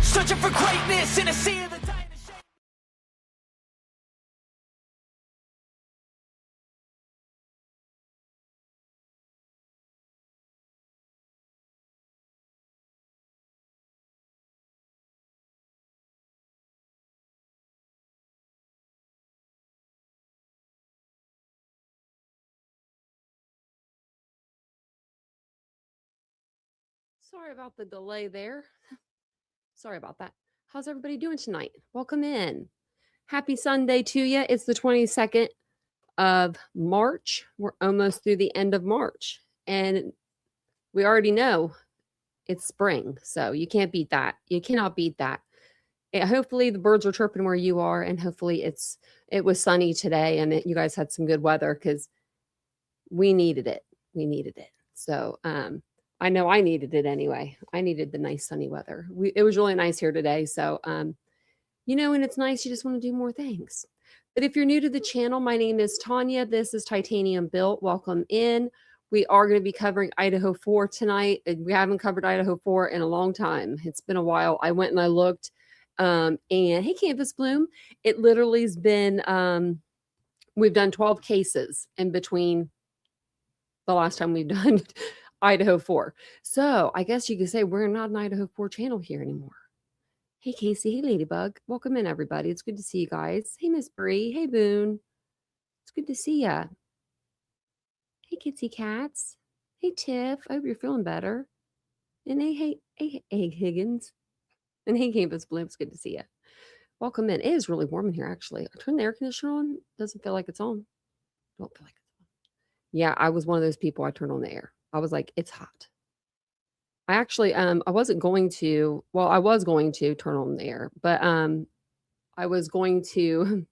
Searching for greatness in a sea of the dying to shake. Sorry about the delay there. Sorry about that. How's everybody doing tonight? Welcome in. Happy Sunday to you. It's the 22nd of March. We're almost through the end of March, and we already know it's spring. So you can't beat that. You cannot beat that. Hopefully the birds are chirping where you are, and hopefully it was sunny today, and you guys had some good weather because we needed it. We needed it. So I know I needed it anyway. I needed the nice sunny weather. It was really nice here today. So, when it's nice, you just want to do more things. But if you're new to the channel, my name is Tanya. This is Titanium Built. Welcome in. We are going to be covering Idaho 4 tonight. We haven't covered Idaho 4 in a long time. It's been a while. I went and I looked. And hey, Canvas Bloom. It literally has been, we've done 12 cases in between the last time we've done Idaho 4. So I guess you could say we're not an Idaho 4 channel here anymore. Hey, Casey. Hey, Ladybug. Welcome in, everybody. It's good to see you guys. Hey, Miss Bree. Hey, Boone. It's good to see ya. Hey, Kitsy Cats. Hey, Tiff. I hope you're feeling better. And hey, Egg Higgins. And hey, Campus Bloom. It's good to see you. Welcome in. It is really warm in here, actually. I turned the air conditioner on. Doesn't feel like it's on. Don't feel like it's on. Yeah, I was one of those people. I turned on the air. I was like, it's hot. I actually, I wasn't going to, well, I was going to turn on the air, but I was going to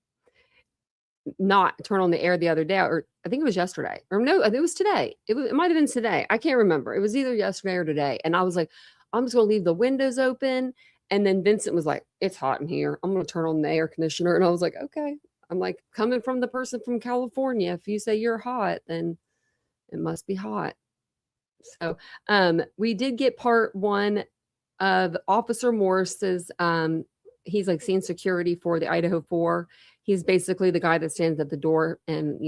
not turn on the air the other day, or I think it was yesterday, or no, it was today. It might have been today. I can't remember. It was either yesterday or today. And I was like, I'm just going to leave the windows open. And then Vincent was like, it's hot in here. I'm going to turn on the air conditioner. And I was like, okay. I'm like, coming from the person from California, if you say you're hot, then it must be hot. So we did get part 1 of Officer Morris's, he's like scene security for the Idaho 4. He's basically the guy that stands at the door and,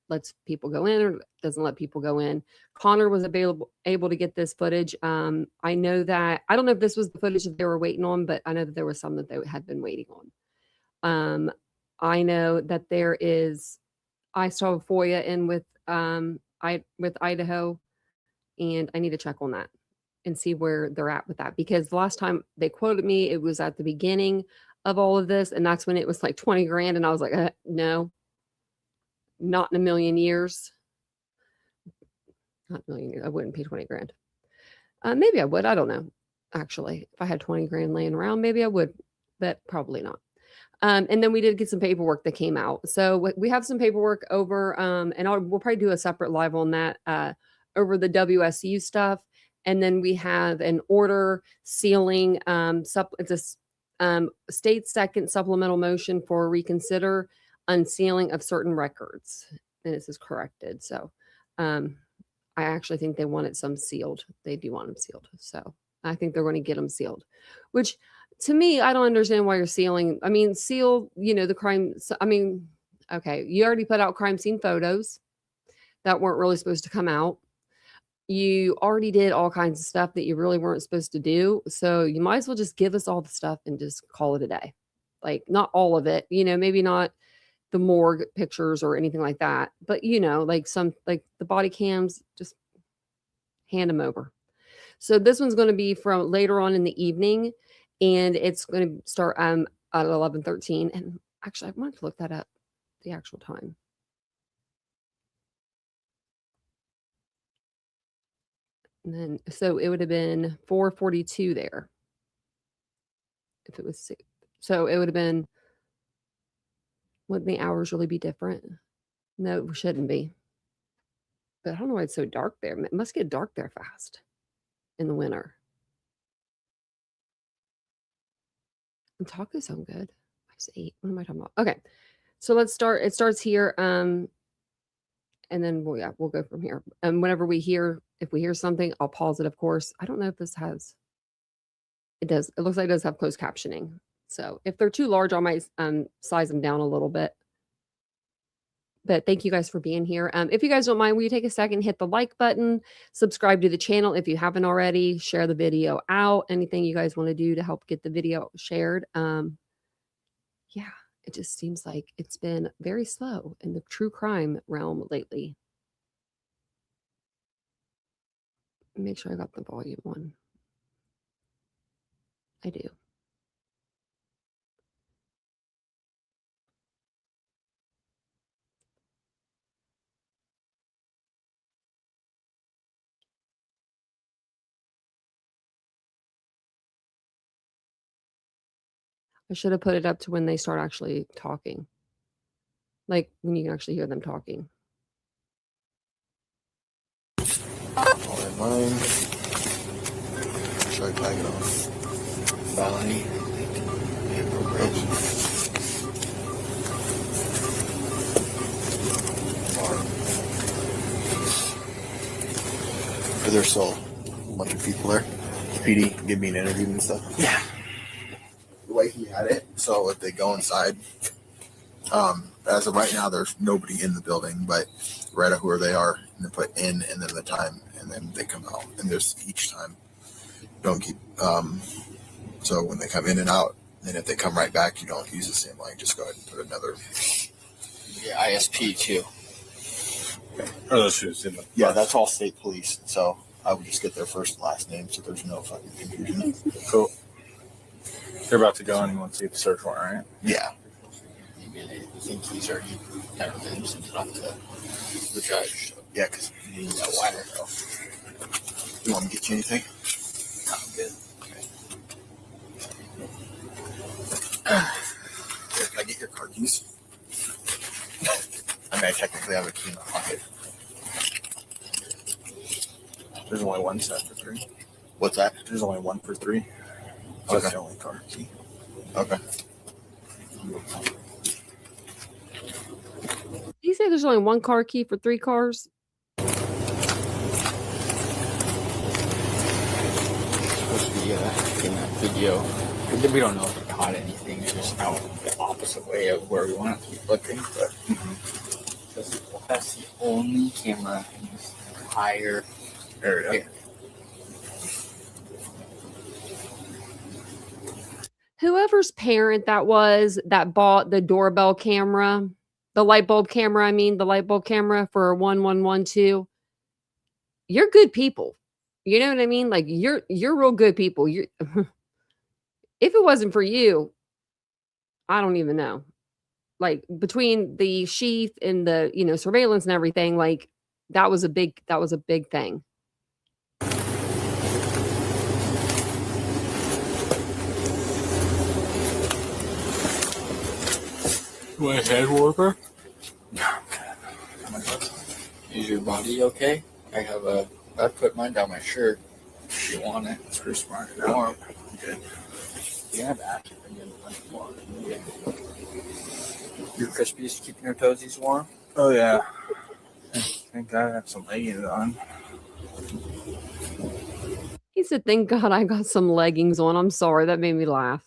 lets people go in or doesn't let people go in. Connor was able to get this footage. I know that, I don't know if this was the footage that they were waiting on, but I know that there was some that they had been waiting on. I know that I saw a FOIA in with Idaho, and I need to check on that and see where they're at with that, because the last time they quoted me, it was at the beginning of all of this, and that's when it was like 20 grand, and I was like, no, not in a million years. Not a million years. I wouldn't pay 20 grand. Maybe I would. I don't know. Actually, if I had 20 grand laying around, maybe I would, but probably not. And then we did get some paperwork that came out. So we have some paperwork over, and we'll probably do a separate live on that, over the WSU stuff. And then we have an order sealing, it's a state second supplemental motion for reconsider unsealing of certain records. And this is corrected. So I actually think they wanted some sealed. They do want them sealed. So I think they're going to get them sealed, which to me, I don't understand why you're sealing. I mean, seal, the crime. I mean, okay, you already put out crime scene photos that weren't really supposed to come out. You already did all kinds of stuff that you really weren't supposed to do. So you might as well just give us all the stuff and just call it a day. Like, not all of it, maybe not the morgue pictures or anything like that. But, like the body cams, just hand them over. So this one's going to be from later on in the evening, and it's going to start at 11:13. And actually, I wanted to look that up, the actual time. And then, so it would have been 4:42 there. If it was 6. So it would have been, wouldn't the hours really be different? No, it shouldn't be. But I don't know why it's so dark there. It must get dark there fast in the winter. And tacos sound good. 5-8. What am I talking about? Okay. So let's start. It starts here. And then we'll go from here. And whenever if we hear something, I'll pause it, of course. I don't know if this has It does. It looks like it does have closed captioning. So if they're too large, I might size them down a little bit. But thank you guys for being here. If you guys don't mind, will you take a second, hit the like button, subscribe to the channel if you haven't already, share the video out, anything you guys want to do to help get the video shared. Yeah, it just seems like it's been very slow in the true crime realm lately. Make sure I got the volume on. I do. I should have put it up to when they start actually talking. Like when you can actually hear them talking. All in mine. Should I tag it off? Felony. There's still a bunch of people there. PD give me an interview and stuff. Yeah. The way he had it, so if they go inside, as of right now, there's nobody in the building, but right at where they are, and they put in and then the time, and then they come out. And there's each time. Don't keep, so when they come in and out, and if they come right back, you don't use the same line. Just go ahead and put another. Yeah, ISP too. Yeah, that's all state police. So I would just get their first and last name so there's no fucking confusion. Cool. They're about to go and you want to see the search warrant, right? Yeah. I think he's already kind of been sent it off to the judge. Yeah, because You need that wire. you want me to get you anything? I'm good. Here, can I get your car keys? I mean, I technically have a key in my pocket. There's only one set for 3. What's that? There's only one for 3. So Okay. that's the only car key. Okay. Did you say there's only one car key for 3 cars? Supposed to be in that video. We don't know if they caught anything. It's just out the opposite way of where we want it to be looking. But that's the only camera in this entire area. Whoever's parent that was that bought the doorbell camera, the light bulb camera for 1112, you're good people. You know what I mean? Like you're real good people. You if it wasn't for you, I don't even know. Like between the sheath and the, surveillance and everything, like that was a big thing. You want a head warper? Is your body okay? I put mine down my shirt if you want it. It's pretty smart. Warm. Good. You have actually been getting plenty warm. Your Crispies keeping your toesies warm? Oh, yeah. Thank God I have some leggings on. He said, "Thank God I got some leggings on." I'm sorry, that made me laugh.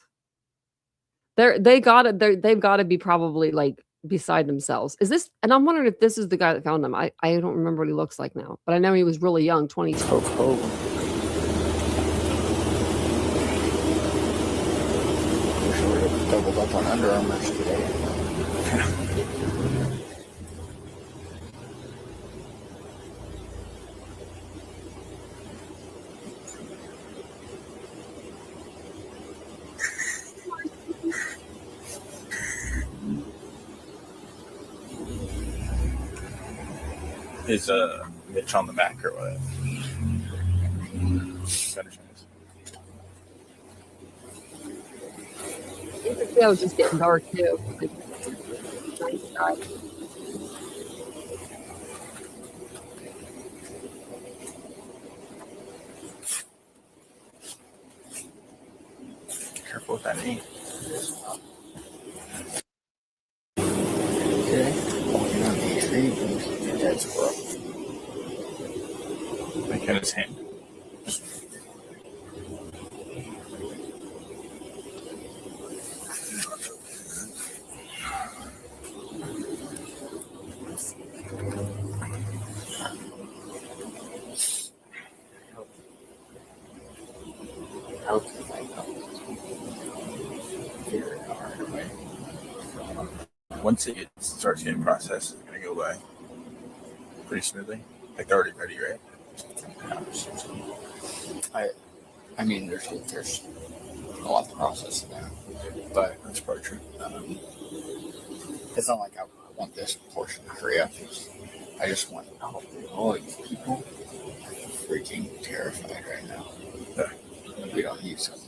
They've got to be probably like beside themselves. Is this? And I'm wondering if this is the guy that found them. I don't remember what he looks like now, but I know he was really young, 22. Wish I would have doubled up on Under Armours today. Is Mitch on the back or what? Better chance. It was just getting dark too. Like, nice guy. Careful with that knee. Okay. Walking on the tree, your dead squirrel. Like in his hand. Figure it out right away. Once it starts getting processed, it's gonna go by pretty smoothly. Like they're already ready, right? I mean, there's a lot of process in there, but That's probably true. it's not like I want this portion to hurry up. I just want all these people are freaking terrified right now. Yeah. We don't use them.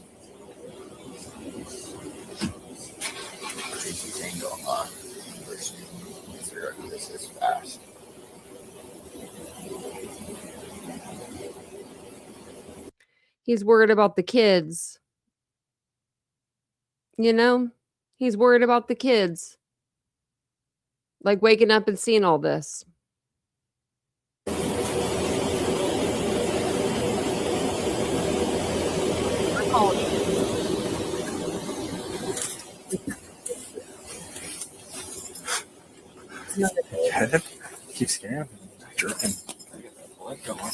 Crazy thing going on. Figure out this is fast. He's worried about the kids. You know, he's worried about the kids. Like waking up and seeing all this. Keep scaring me. Jerking. Get that blood going.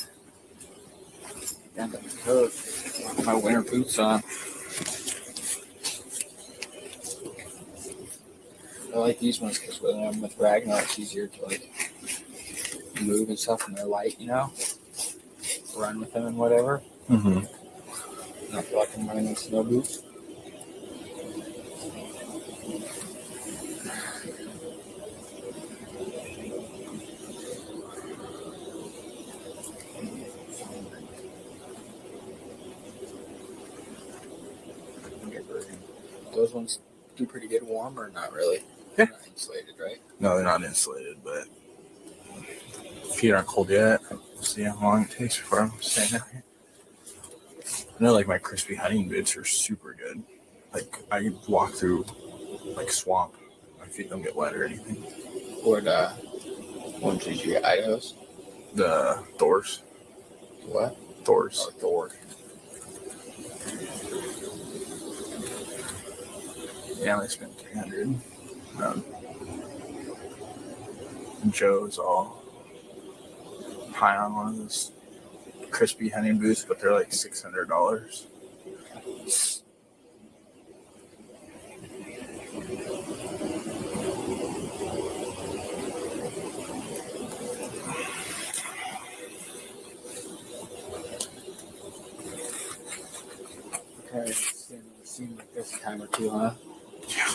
Down to the coat. My winter boots on. I like these ones because when I'm with Ragnar, it's easier to like move and stuff, and they're light, you know. Run with them and whatever. Mm-hmm. Not feel like I'm running in snow boots. Those ones do pretty good warm or not really? Yeah. They're not insulated, right? No, they're not insulated, but feet aren't cold yet. We'll see how long it takes before I'm staying out here. I know, like, my crispy hunting boots are super good. Like, I could walk through, like, swamp. My feet don't get wet or anything. What ones did you get? Idaho's? The Thors. What? Thors. Oh, Thor. Yeah, I spent $300. Joe's all high on one of those crispy hunting boots, but they're like $600. Okay, seems like this time or two, huh? Yeah.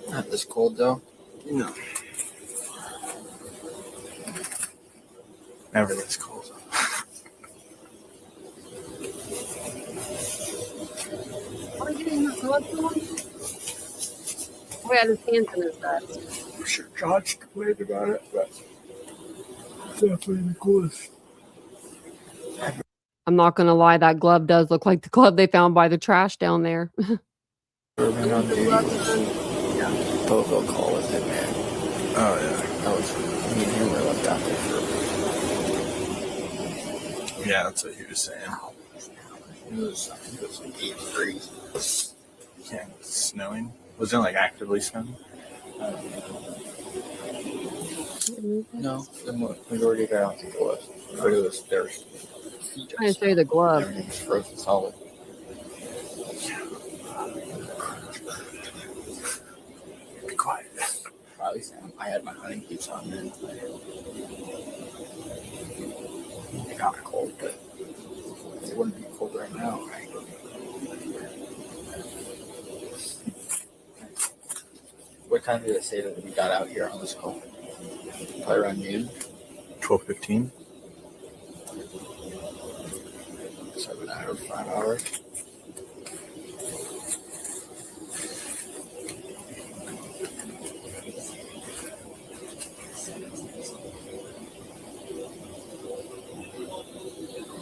Not this cold though. No. Never this cold. Are you getting your gloves on? Oh, yeah, his hands in his vest. I'm sure Josh complained about it, but definitely the coolest. I'm not going to lie, that glove does look like the glove they found by the trash down there. Bourbon on duty. Yeah. Bovo call with it, man. Oh, yeah. That was me and him were left out there for Yeah, that's what he was saying. it was like 8 degrees. Yeah, it's snowing. Was it like actively snowing? No, the majority of it I don't think it was. But it was their feet. I'm trying to show you the glove. Everything was frozen solid. Be quiet. At least I had my hunting boots on then. It got cold, but it wouldn't be cold right now, right? What time did it say that we got out here on this call? Probably around noon. 12:15. 7 hours, 5 hours.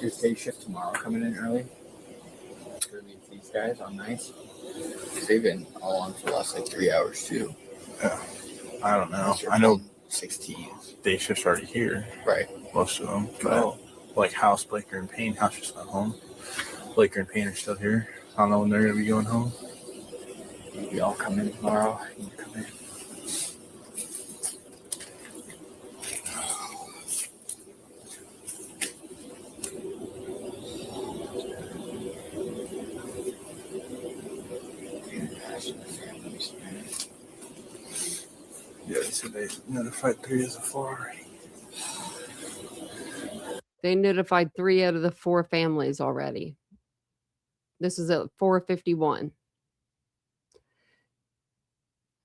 Is day shift tomorrow coming in early? Gonna meet these guys on nights. They've been all on for the last like 3 hours too. I don't know. I know 16. day shift's already here. Right. Most of them. But like House, Blaker, and Payne. House just went home. Blaker and Payne are still here. I don't know when they're going to be going home. Maybe I'll come in tomorrow. You can come in. imagine the families, man. Yeah, they said they notified 3 of the 4 already. They notified 3 out of the 4 families already. This is at 4:51.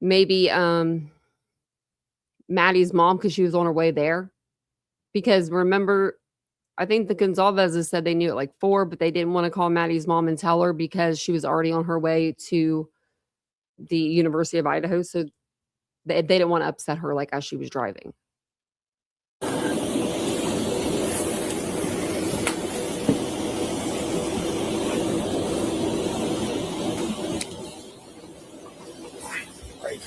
Maybe Maddie's mom, because she was on her way there. Because remember, I think the Gonzalez's said they knew at like 4, but they didn't want to call Maddie's mom and tell her because she was already on her way to the University of Idaho. So they didn't want to upset her like as she was driving. Right.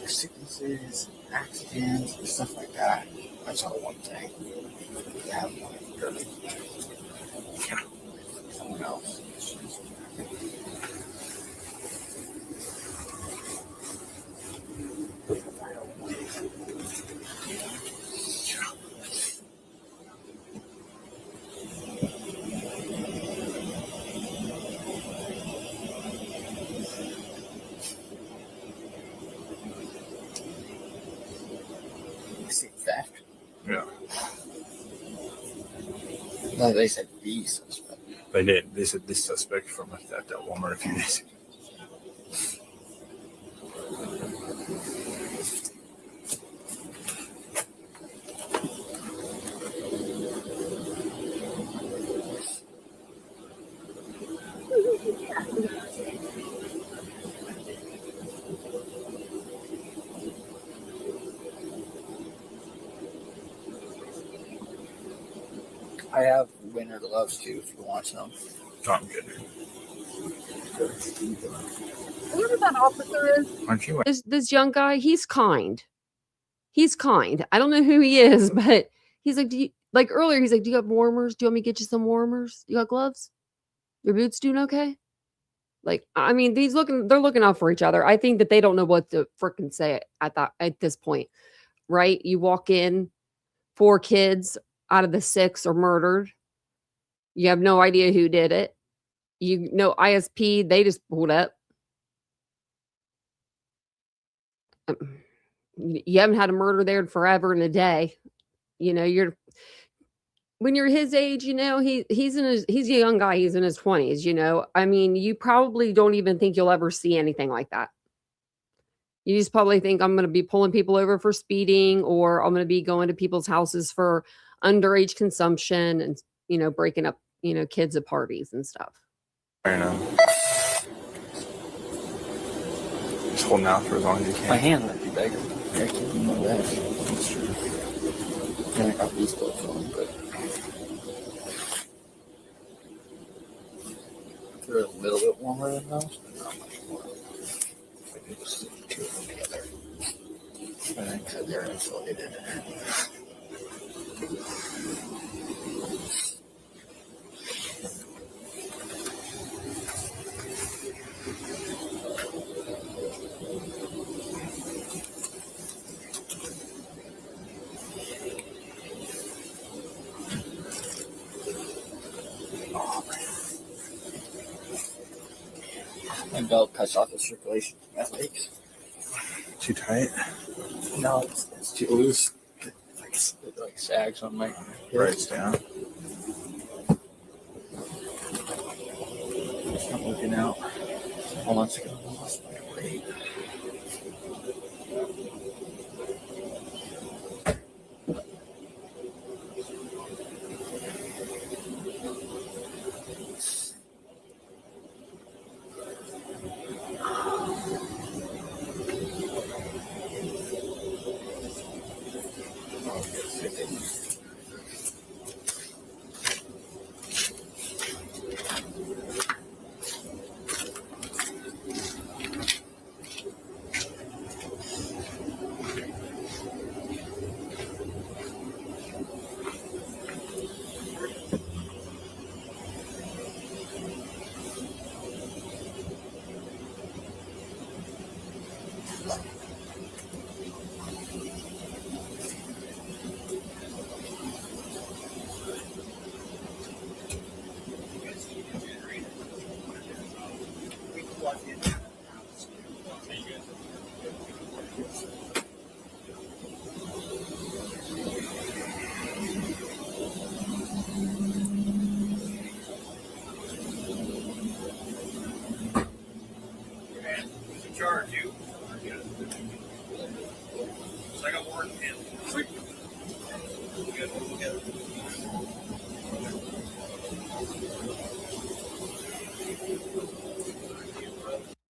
Sicknesses, accidents, stuff like that. That's all one thing. You have one. Someone else. Theft. Yeah. No, they said the suspect. They did. They said this suspect from a theft at Walmart a few days ago. I have winter gloves too if you want some. Oh, I'm good. Whoever that officer is, Aren't you? this young guy, he's kind. He's kind. I don't know who he is, but he's like, like earlier, he's like, do you have warmers? Do you want me to get you some warmers? You got gloves? Your boots doing okay? Like, I mean, they're looking out for each other. I think that they don't know what to freaking say at this point, right? You walk in, 4 kids out of the 6 are murdered. You have no idea who did it. You know, ISP, they just pulled up. You haven't had a murder there in forever and a day. You know, when you're his age, you know, he's a young guy. He's in his 20s, you know. I mean, you probably don't even think you'll ever see anything like that. You just probably think I'm going to be pulling people over for speeding, or I'm going to be going to people's houses for underage consumption and, you know, breaking up, you know, kids at parties and stuff. I know. Just holding out for as long as you can. My hand might be bigger. I can't even know that. That's true. And I got these gloves on, but they're a little bit warmer than those, but not much more. I could just stick 2 of them together. And then because they're insulated. My belt cuts off the circulation to my legs. Too tight? No, it's too loose. It like sags on my Right down. It's not working out. Hold on a second. I lost my weight.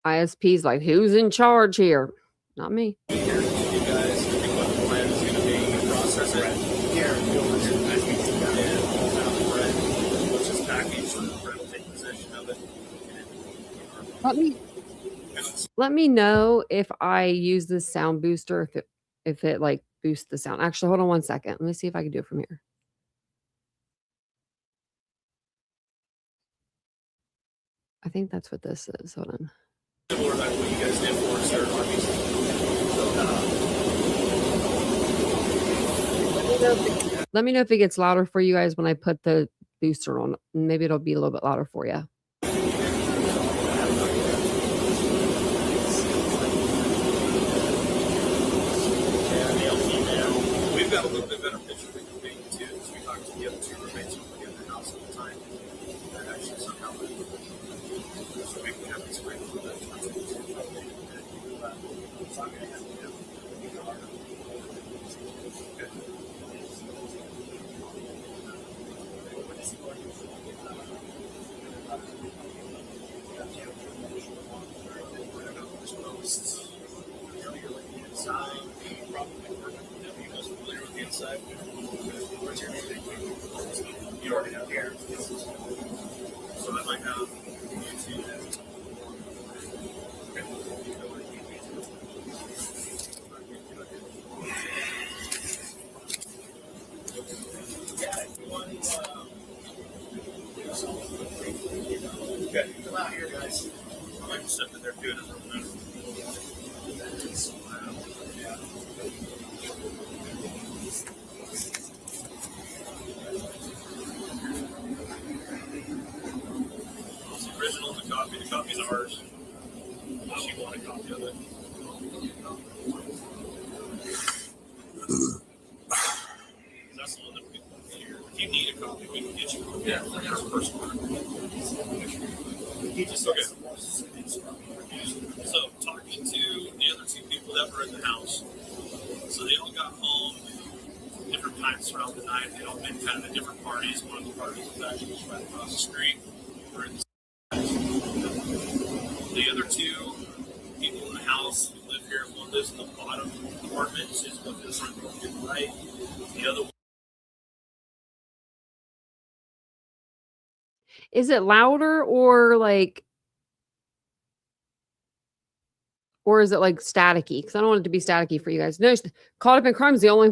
ISP's like, who's in charge here? Not me. You guys, I think what the plan is going to be, process it. Let's just package and Brett will take possession of it. Let me know if I use this sound booster, if it like boosts the sound. Actually, hold on one second. Let me see if I can do it from here. I think that's what this is. Hold on. Similar to what you guys did for certain armies. Let me know if it gets louder for you guys when I put the booster on. Maybe it'll be a little bit louder for you. We've got a little bit better picture we can paint too, because we talked to the other two roommates who were in the house at the time. That actually somehow so we can have this way for that. So I'm going to have to do inside. You already have here. So I might have two that. Okay, come out here, guys. I might just sit there doing it for a minute. The copy's ours. She want a copy of it. That's the one that we here. If you need a copy, we can get you one. Yeah, for your personal. Okay. So, talking to the other two people that were in the house, so they all got home different times throughout the night. They'd all been kind of at different parties. One of the parties was actually right across the street. We're in the The other two people in the house who live here, one lives in the bottom apartment, she's going to the front door to the right. The other one. Is it louder or like, or is it like staticky? Because I don't want it to be staticky for you guys. No, Caught Up in Crime is the only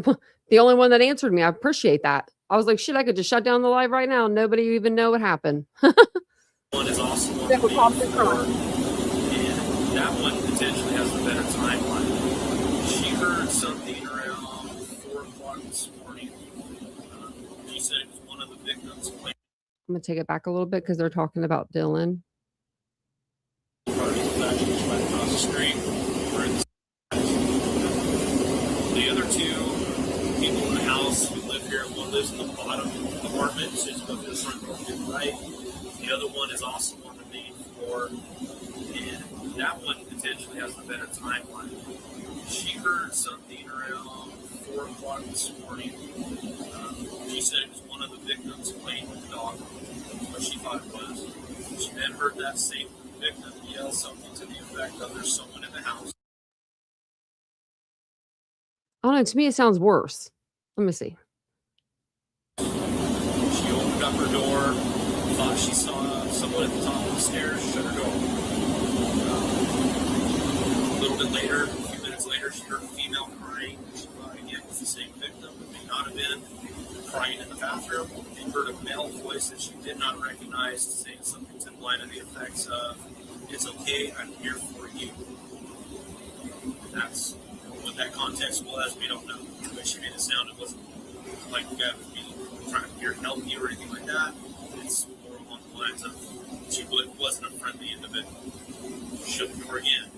one that answered me. I appreciate that. I was like, shit, I could just shut down the live right now and nobody even know what happened. One is also on the main floor. That one potentially has a better timeline. She heard something around 4 o'clock this morning. She said it was one of the victims. I'm going to take it back a little bit because they're talking about Dylan. The other two people in the house who live here, one lives in the bottom apartment, she's going to the front door to the right. The other one is also on the main floor. And that one potentially has a better timeline. She heard something around 4 o'clock this morning. She said it was one of the victims playing with the dog, what she thought it was. She then heard that same victim yell something to the effect of there's someone in the house. I don't know. To me, it sounds worse. Let me see. She opened up her door, thought she saw someone at the top of the stairs, shut her door. A little bit later, a few minutes later, she heard a female crying. She thought again it was the same victim, but may not have been, crying in the bathroom. And heard a male voice that she did not recognize saying something to the line of the effects of, "It's okay, I'm here for you." That's what that context was, we don't know. But she made it sound, it wasn't like the guy was being trying to help you or anything like that. It's more along the lines of she wasn't a friendly individual. Shut the door again.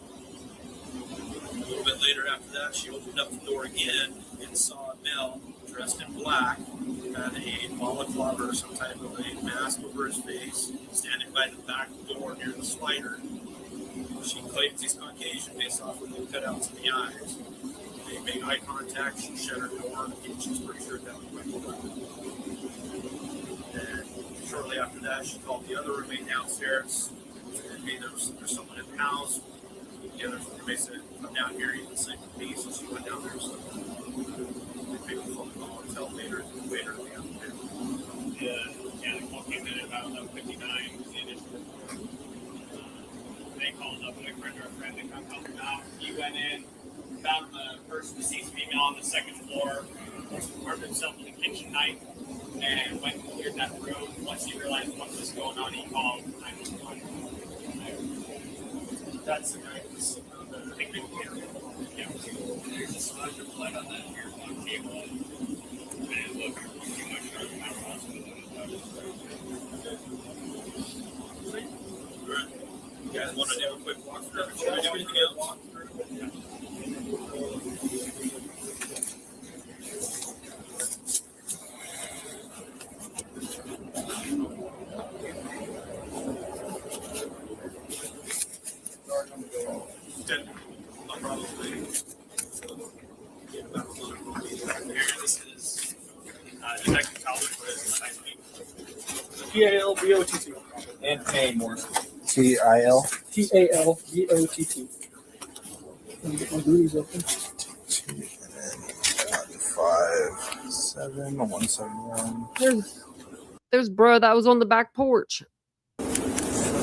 A little bit later after that, she opened up the door again and saw a male dressed in black, had a balaclava or some type of a mask over his face, standing by the back door near the slider. She claims he's Caucasian based off of the cutouts in the eyes. They made eye contact, she shut her door, and she's pretty sure that was Michael Weapon. And shortly after that, she called the other roommate downstairs, Hey, there's someone in the house. Yeah, there's somebody said, come down here, you can send the piece. So she went down there. So they made a phone call and tell later in the afternoon. Yeah, the call came in at about 11:59. Was the initial report. They called up a friend or a friend to come help him out. He went in, found the person, deceased female on the second floor, armed himself with a kitchen knife, and went and cleared that room. Once he realized what was going on, he called 911. That's the guy who's the picnic area. Yeah. There's a smudge of blood on that here on table. And it looked too much like a hospital. You guys want to do a quick walkthrough? Should I do anything else? No problem. This is Detective Talbot with T-A-L-B-O-T-T. And pay more. TIL. T-A-L-B-O-T-T. Let me get my booties open. 57171. There's bro that was on the back porch. I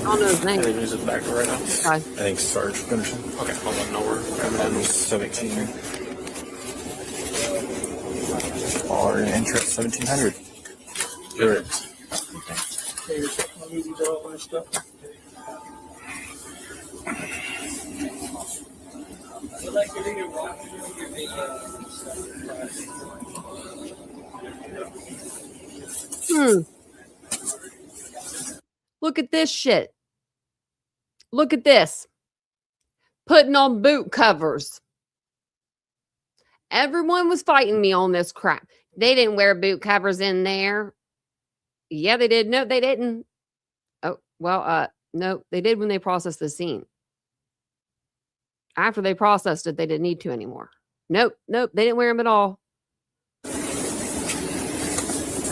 don't know his I name. think he's at the back door right now. Okay. I think Sarge finishing. Okay, hold on. No, we're coming in. 17. All in interest 1700. Good. Okay, my movies are all my stuff. Look at this shit. Look at this. Putting on boot covers. Everyone was fighting me on this crap. They didn't wear boot covers in there. Yeah, they did. No, they didn't. Oh, well, no, they did when they processed the scene. After they processed it, they didn't need to anymore. Nope, they didn't wear them at all.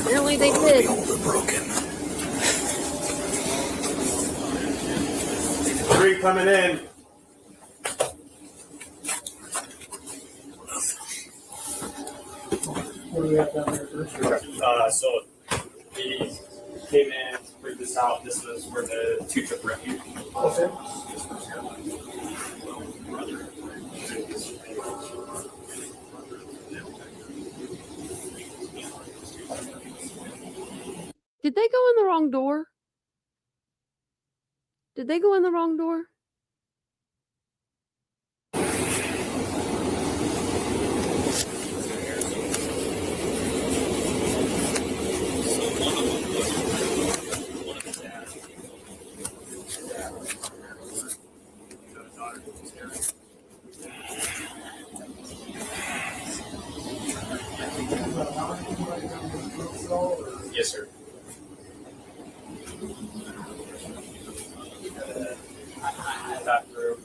Apparently they did. Broken. 3 coming in. What do we have down there first? So he came in, cleared this out. This was where the two took refuge. Okay. Did they go in the wrong door? Did they go in the wrong door? Yes, sir. Back through.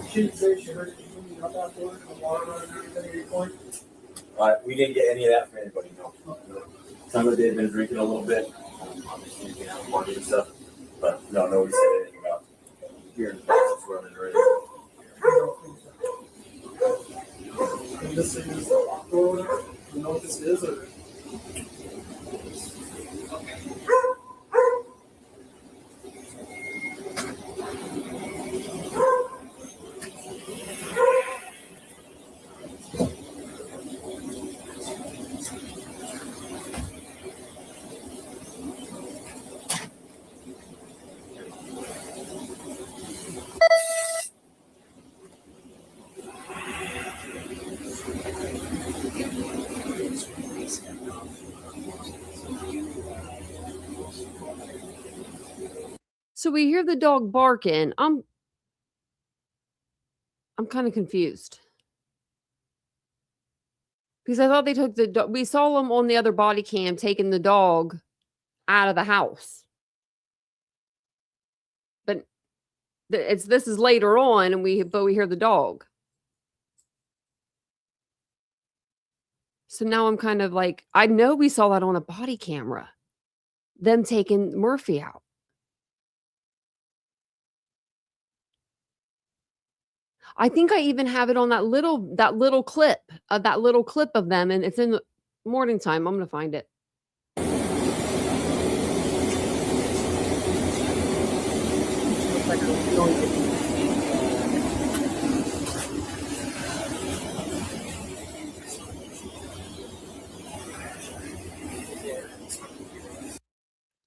She didn't say she heard anything about that door, the water running or anything at any point. We didn't get any of that from anybody, no. Some of it had been drinking a little bit, obviously, you know, party and stuff, but no, nobody said anything about hearing the running or anything. And this thing is the lock door or whatever. You know what this is? Or? So we hear the dog barking. I'm kind of confused. Because I thought they took the dog. We saw them on the other body cam taking the dog out of the house. But this is later on, and we hear the dog. So now I'm kind of like, I know we saw that on a body camera, them taking Murphy out. I think I even have it on that little clip of them, and it's in the morning time. I'm gonna find it.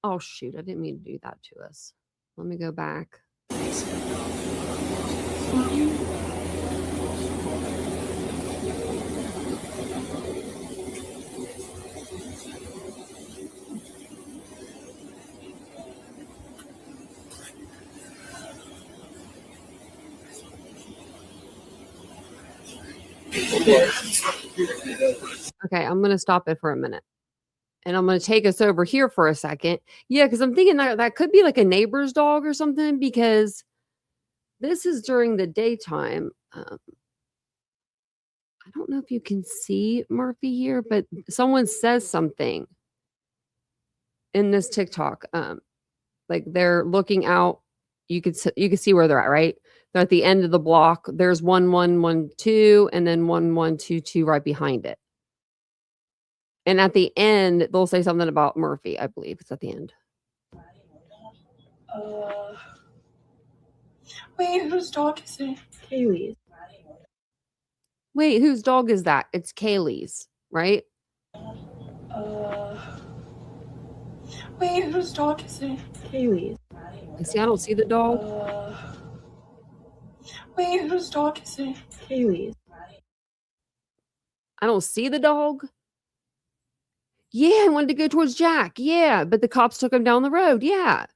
Oh shoot, I didn't mean to do that to us. Let me go back. Okay, I'm gonna stop it for a minute. And I'm going to take us over here for a second. Yeah, because I'm thinking that could be like a neighbor's dog or something, because this is during the daytime. I don't know if you can see Murphy here, but someone says something in this TikTok. Like they're looking out. You can see where they're at, right? They're at the end of the block. There's 1112 and then 1122 right behind it. And at the end, they'll say something about Murphy, I believe. It's at the end. Wait, whose dog is it? Kaylee's. Wait, whose dog is that? It's Kaylee's, right? Wait, whose dog is it? Kaylee's. See, I don't see the dog. Wait, whose dog is it? Kaylee's. I don't see the dog. Yeah, I wanted to go towards Jack. Yeah, but the cops took him down the road. Yeah.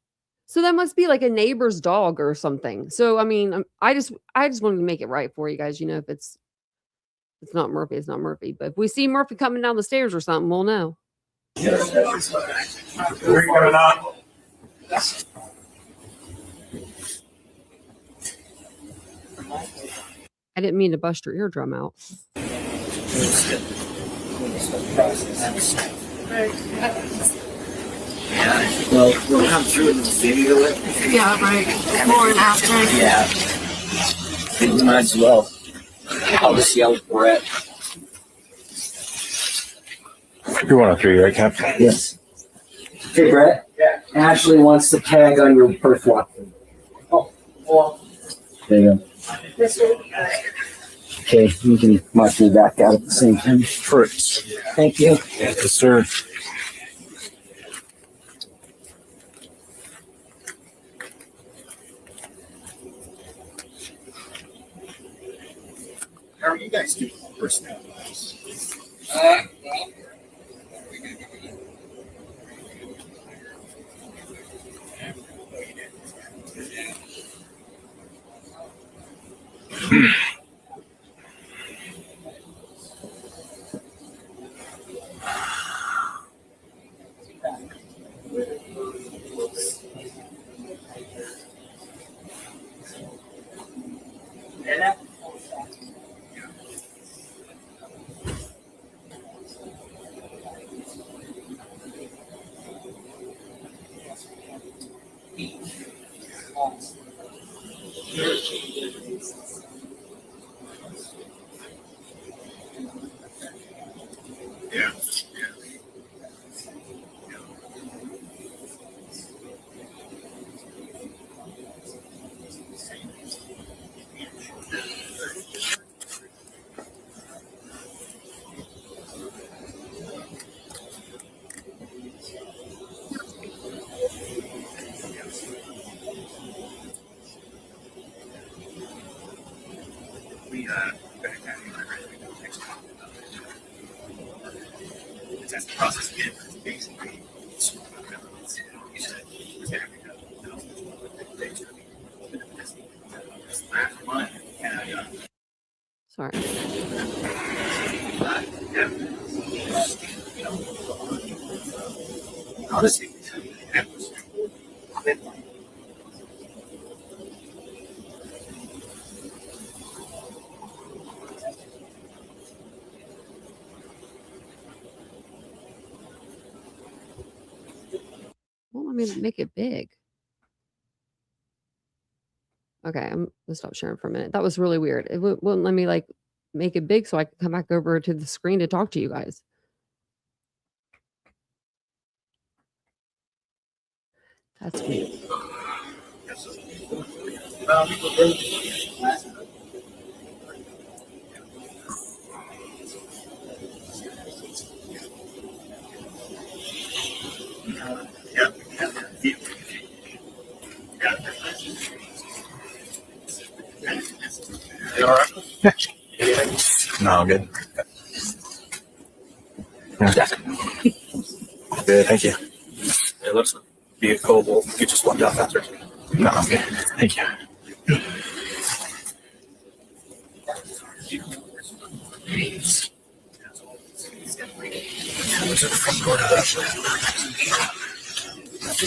So that must be like a neighbor's dog or something. So, I mean, I just wanted to make it right for you guys. You know, if it's not Murphy, it's not Murphy. But if we see Murphy coming down the stairs or something, we'll know. I didn't mean to bust your eardrum out. Yeah, well, we'll come through and see you. Yeah, right. Before and after. Yeah. I think we might as well. I'll just yell at Brett. You're 103, right, Cap? Yes. Hey, Brett. Yeah. Ashley wants to tag on your perf walk. Oh, well. There you go. This one? Okay, you can mark me back out at the same time. Fritz. Thank you. Yes, sir. How are you guys doing personality-wise? Yeah. We that's the process again. Basically, Sorry. Honestly, me make it big. Okay, I'm gonna stop sharing for a minute. That was really weird. It wouldn't let me like make it big so I could come back over to the screen to talk to you guys. That's weird. You all right? No, I'm good. Yeah. Good, thank you. It looks be a cold. You just walked out faster. No, I'm good. Thank you.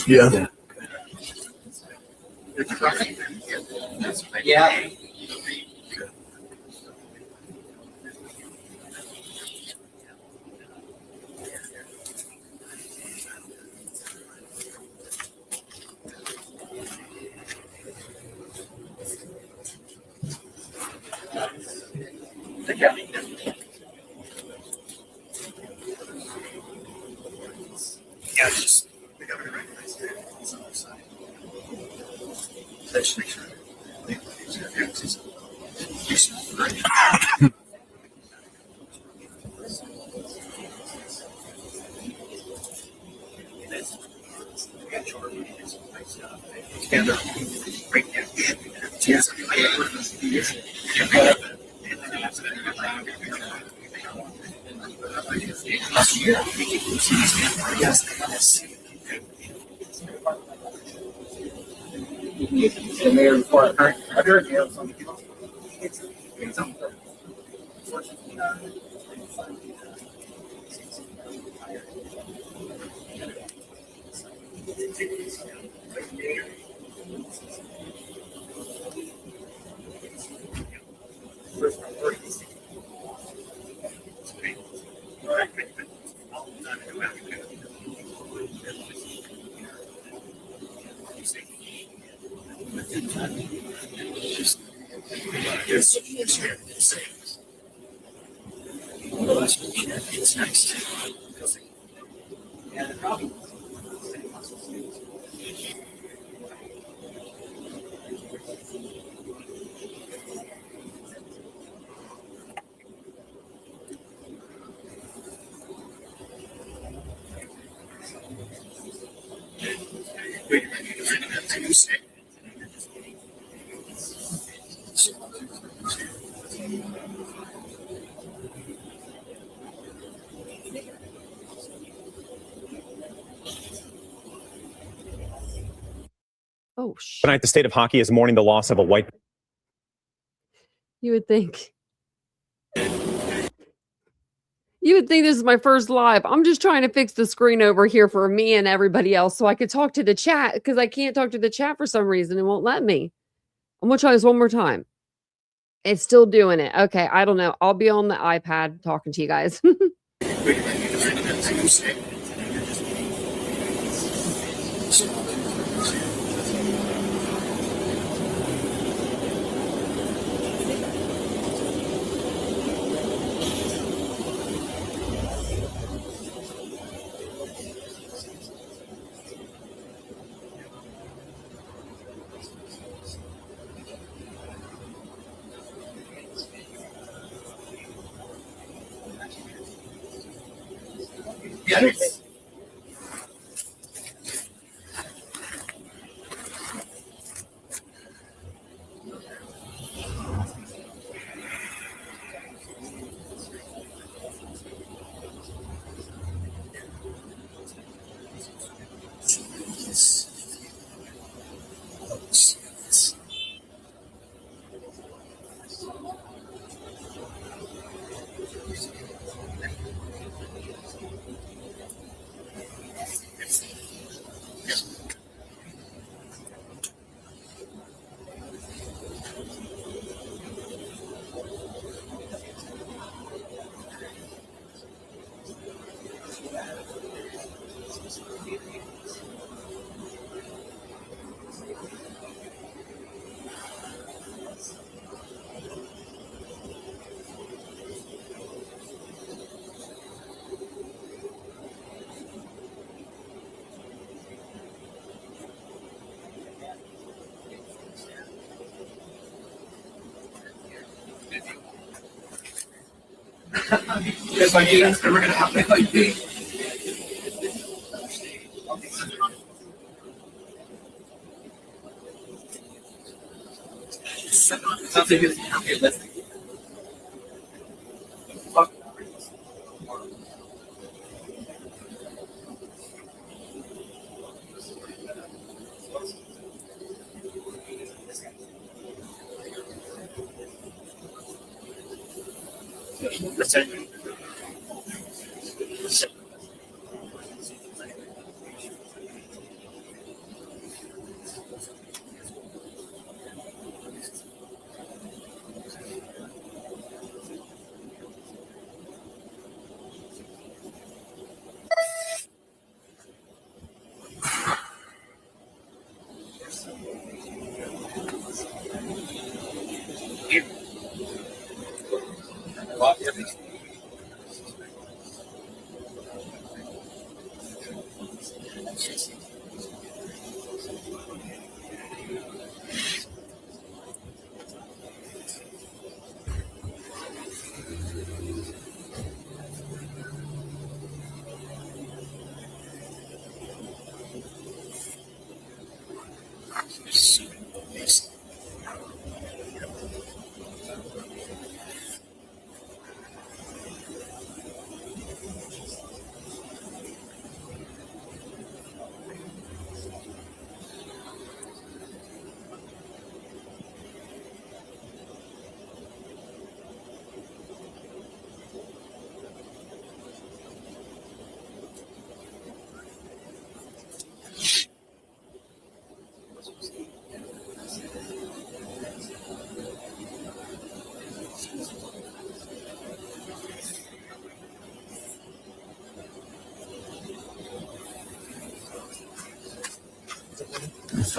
Yeah. Yeah. Yeah, just we got to recognize it. It's on our side. Let's make sure. The mayor report. I heard you have something. Oh shit. Tonight, the state of hockey is mourning the loss of a white. You would think. You would think this is my first live. I'm just trying to fix the screen over here for me and everybody else so I could talk to the chat because I can't talk to the chat for some reason. It won't let me. I'm going to try this one more time. It's still doing it. Okay, I don't know. I'll be on the iPad talking to you guys. If I do, that's never gonna happen like me. Sounds like it's okay, let's fuck. What's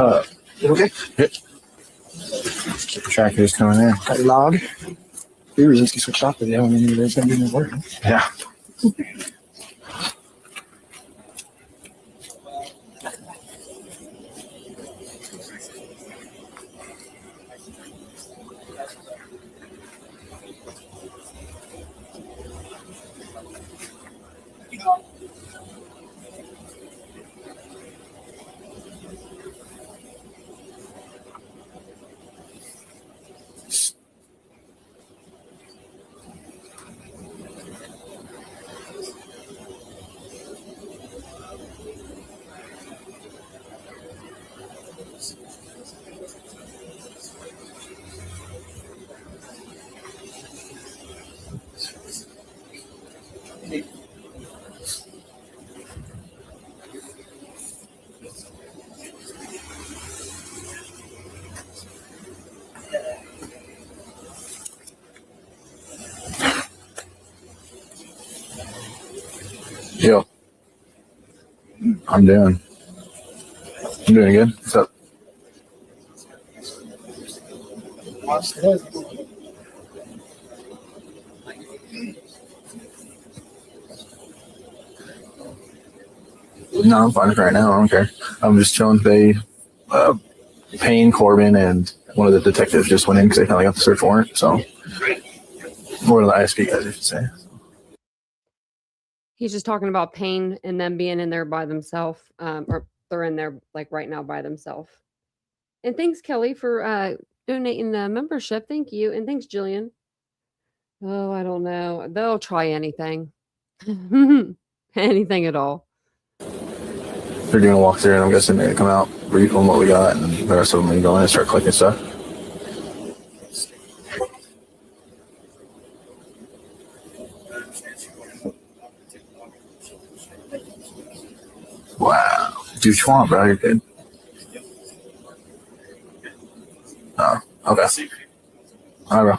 up? You okay? Yep. Tracker's coming in. Got log. We were just switched off with you and then you were going to be working. Yeah. Yo. I'm doing good. What's up? No, I'm fine right now. I don't care. I'm just chilling. Payne, Corbin, and one of the detectives just went in because they finally got the search warrant. So, more of the ISP guys, I should say. He's just talking about Payne and them being in there by themselves, or they're in there like right now by themselves. And thanks, Kelly, for donating the membership. Thank you. And thanks, Jillian. Oh, I don't know. They'll try anything. Anything at all. They're doing a walkthrough, and I'm guessing they're going to come out, brief on what we got, and the rest of them are going and start clicking stuff. Wow. Do what you want, bro. You're good. Oh, okay. All right, bro.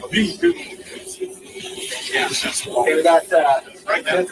Okay, we got Right now.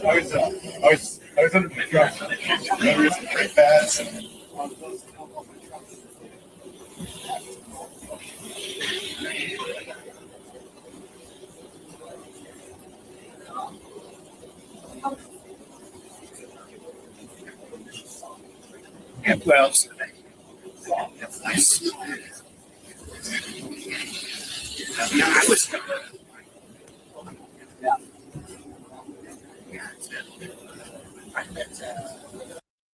I was under the truck. There was some great pads and well, that's nice.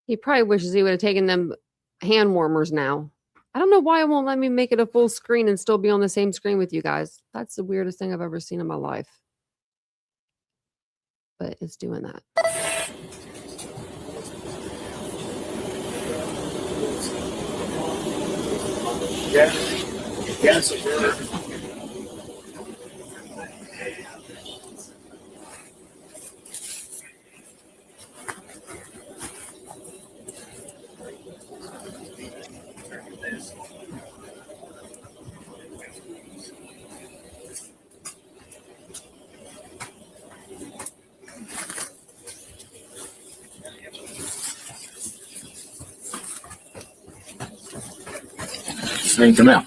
He probably wishes he would have taken them hand warmers now. I don't know why it won't let me make it a full screen and still be on the same screen with you guys. That's the weirdest thing I've ever seen in my life. But it's doing that. Yeah. Yeah, so Thank you, ma'am.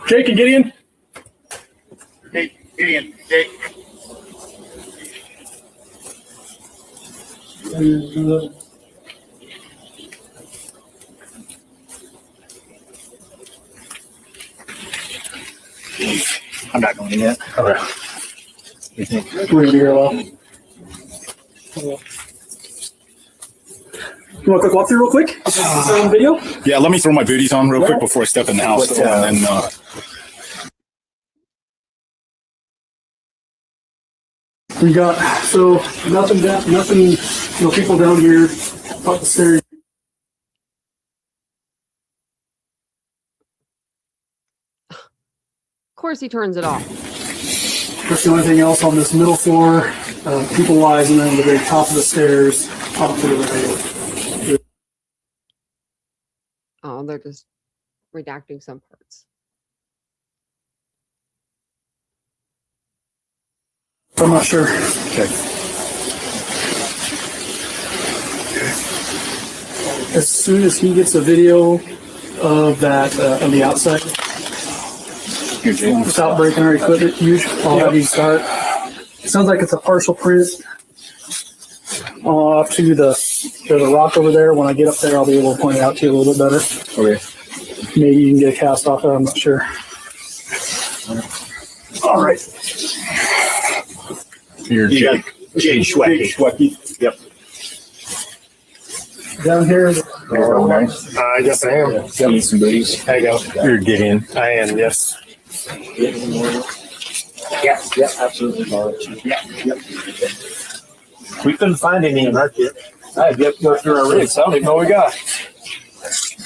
Jake and Gideon. Jake, Gideon, Jake. I'm not going in yet. Okay. You think We're gonna be here a while. You want a quick walkthrough real quick? This is on video? Yeah, let me throw my booties on real quick before I step in the house. But, and then, We got, so nothing, people down here up the stairs. Of course he turns it off. That's the only thing else on this middle floor, people wise, and then the very top of the stairs, up to the right. Oh, they're just redacting some parts. I'm not sure. Okay. As soon as he gets a video of that on the outside, without breaking our equipment, I'll have you start. It sounds like it's a partial print. Off to there's a rock over there. When I get up there, I'll be able to point it out to you a little bit better. Okay. Maybe you can get a cast off there. I'm not sure. All right. You're Jay Schwecky. Yep. Down here. Yes, I am. Yep. Some booties. There you go. You're Gideon. I am, yes. Yeah, absolutely. Yep. We couldn't find any in our kit. I had to go through our rigs. I don't even know what we got.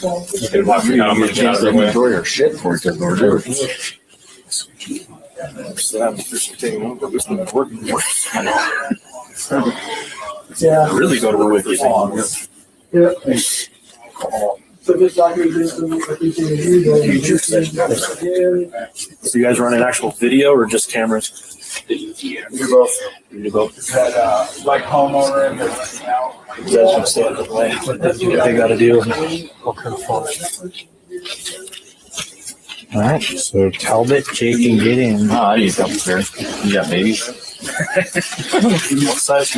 You could walk me out of inventory or shit for it to go do. Yeah. Really go to work with you. Yeah. So this documentation, I think So you guys running actual video or just cameras? You do both. You do both. Like homeowner and You guys want to stay out of the way. They got to deal with what kind of phone. All right, so Talbot, Jake, and Gideon. I need help there. You got babies? What size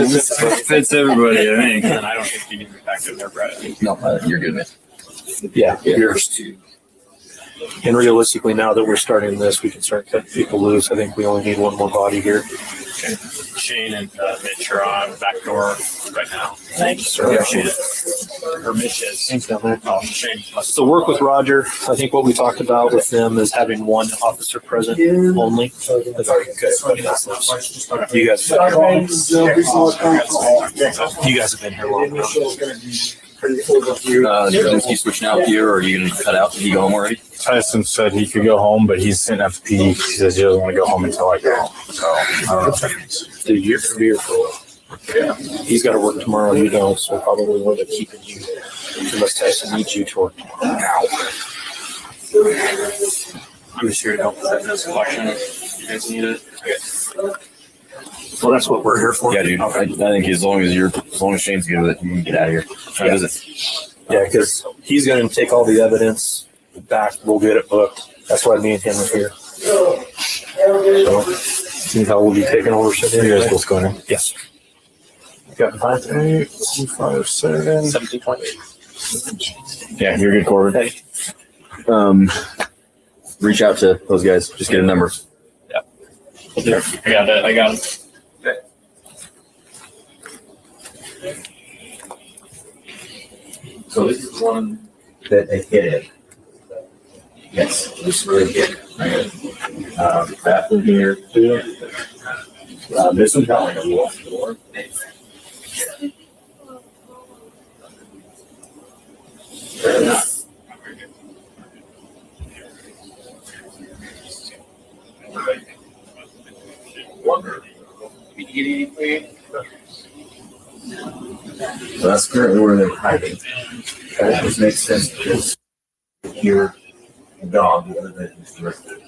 Fits everybody, I think. And I don't think you need to be back in there, Brad. No, you're good, man. Yeah, yours too. And realistically, now that we're starting this, we can start cutting people loose. I think we only need one more body here. Okay. Shane and Mitch are on back door right now. Thanks, sir. Appreciate it. Or Mitch is. Thanks, down there. Oh, Shane. So work with Roger. I think what we talked about with them is having one officer present only. That's already good. You guys have been here long enough. Is he switching out here, or are you going to cut out? Did he go home already? Tyson said he could go home, but he's sitting at the PD. He says he doesn't want to go home until I go home. So I don't know what that means. Dude, you're going to be here for a while. Yeah. He's got to work tomorrow. You don't, so probably we'll end up keeping you unless Tyson needs you to work tomorrow. I'm just here to help with that collection if you guys need it. Well, that's what we're here for. Yeah, dude. I think as long as Shane's good with it, you can get out of here. Yeah, because he's going to take all the evidence back. We'll get it booked. That's why me and him are here. So, see how we'll be taking over. You guys both going in? Yes. Got 5-8-2-5-7 1720. Yeah, you're good, Corbin. Hey. Reach out to those guys. Just get a number. Yeah. I got it. Okay. So this is one that they hit it. Yes, this really hit. Bathroom here. This one's got like a wall door. Fair enough. So that's currently where they're hiding. That just makes sense because here, the dog, the other than is the rest of it.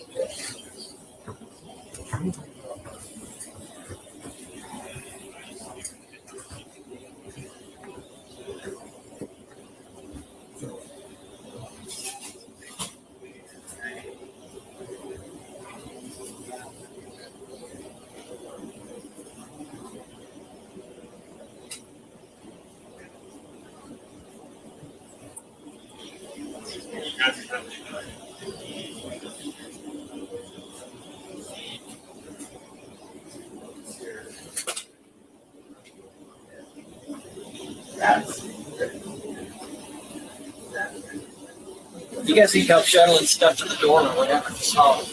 You guys need help shuttling stuff to the door or whatever. Oh.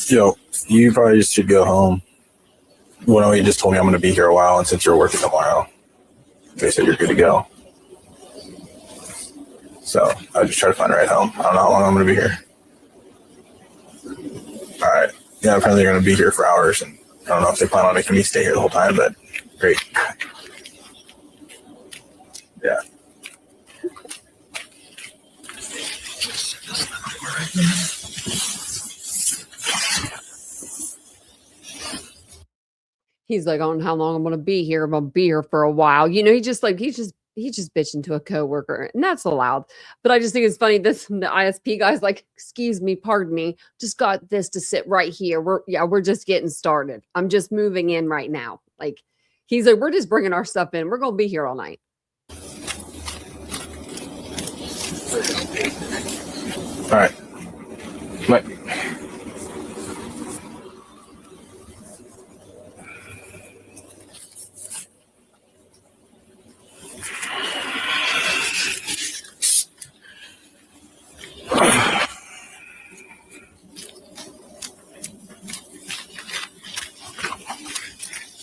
Yo, you probably just should go home. Well, you just told me I'm going to be here a while, and since you're working tomorrow, they said you're good to go. So I just try to find a ride home. I don't know how long I'm going to be here. All right. Yeah, apparently they're going to be here for hours, and I don't know if they plan on making me stay here the whole time, but great. Yeah. He's like, I don't know how long I'm going to be here. I'm going to be here for a while. You know, he's just bitching to a coworker, and that's allowed. But I just think it's funny. The ISP guy's like, excuse me, pardon me, just got this to sit right here. We're just getting started. I'm just moving in right now. Like, he's like, we're just bringing our stuff in. We're going to be here all night. All right. Bye.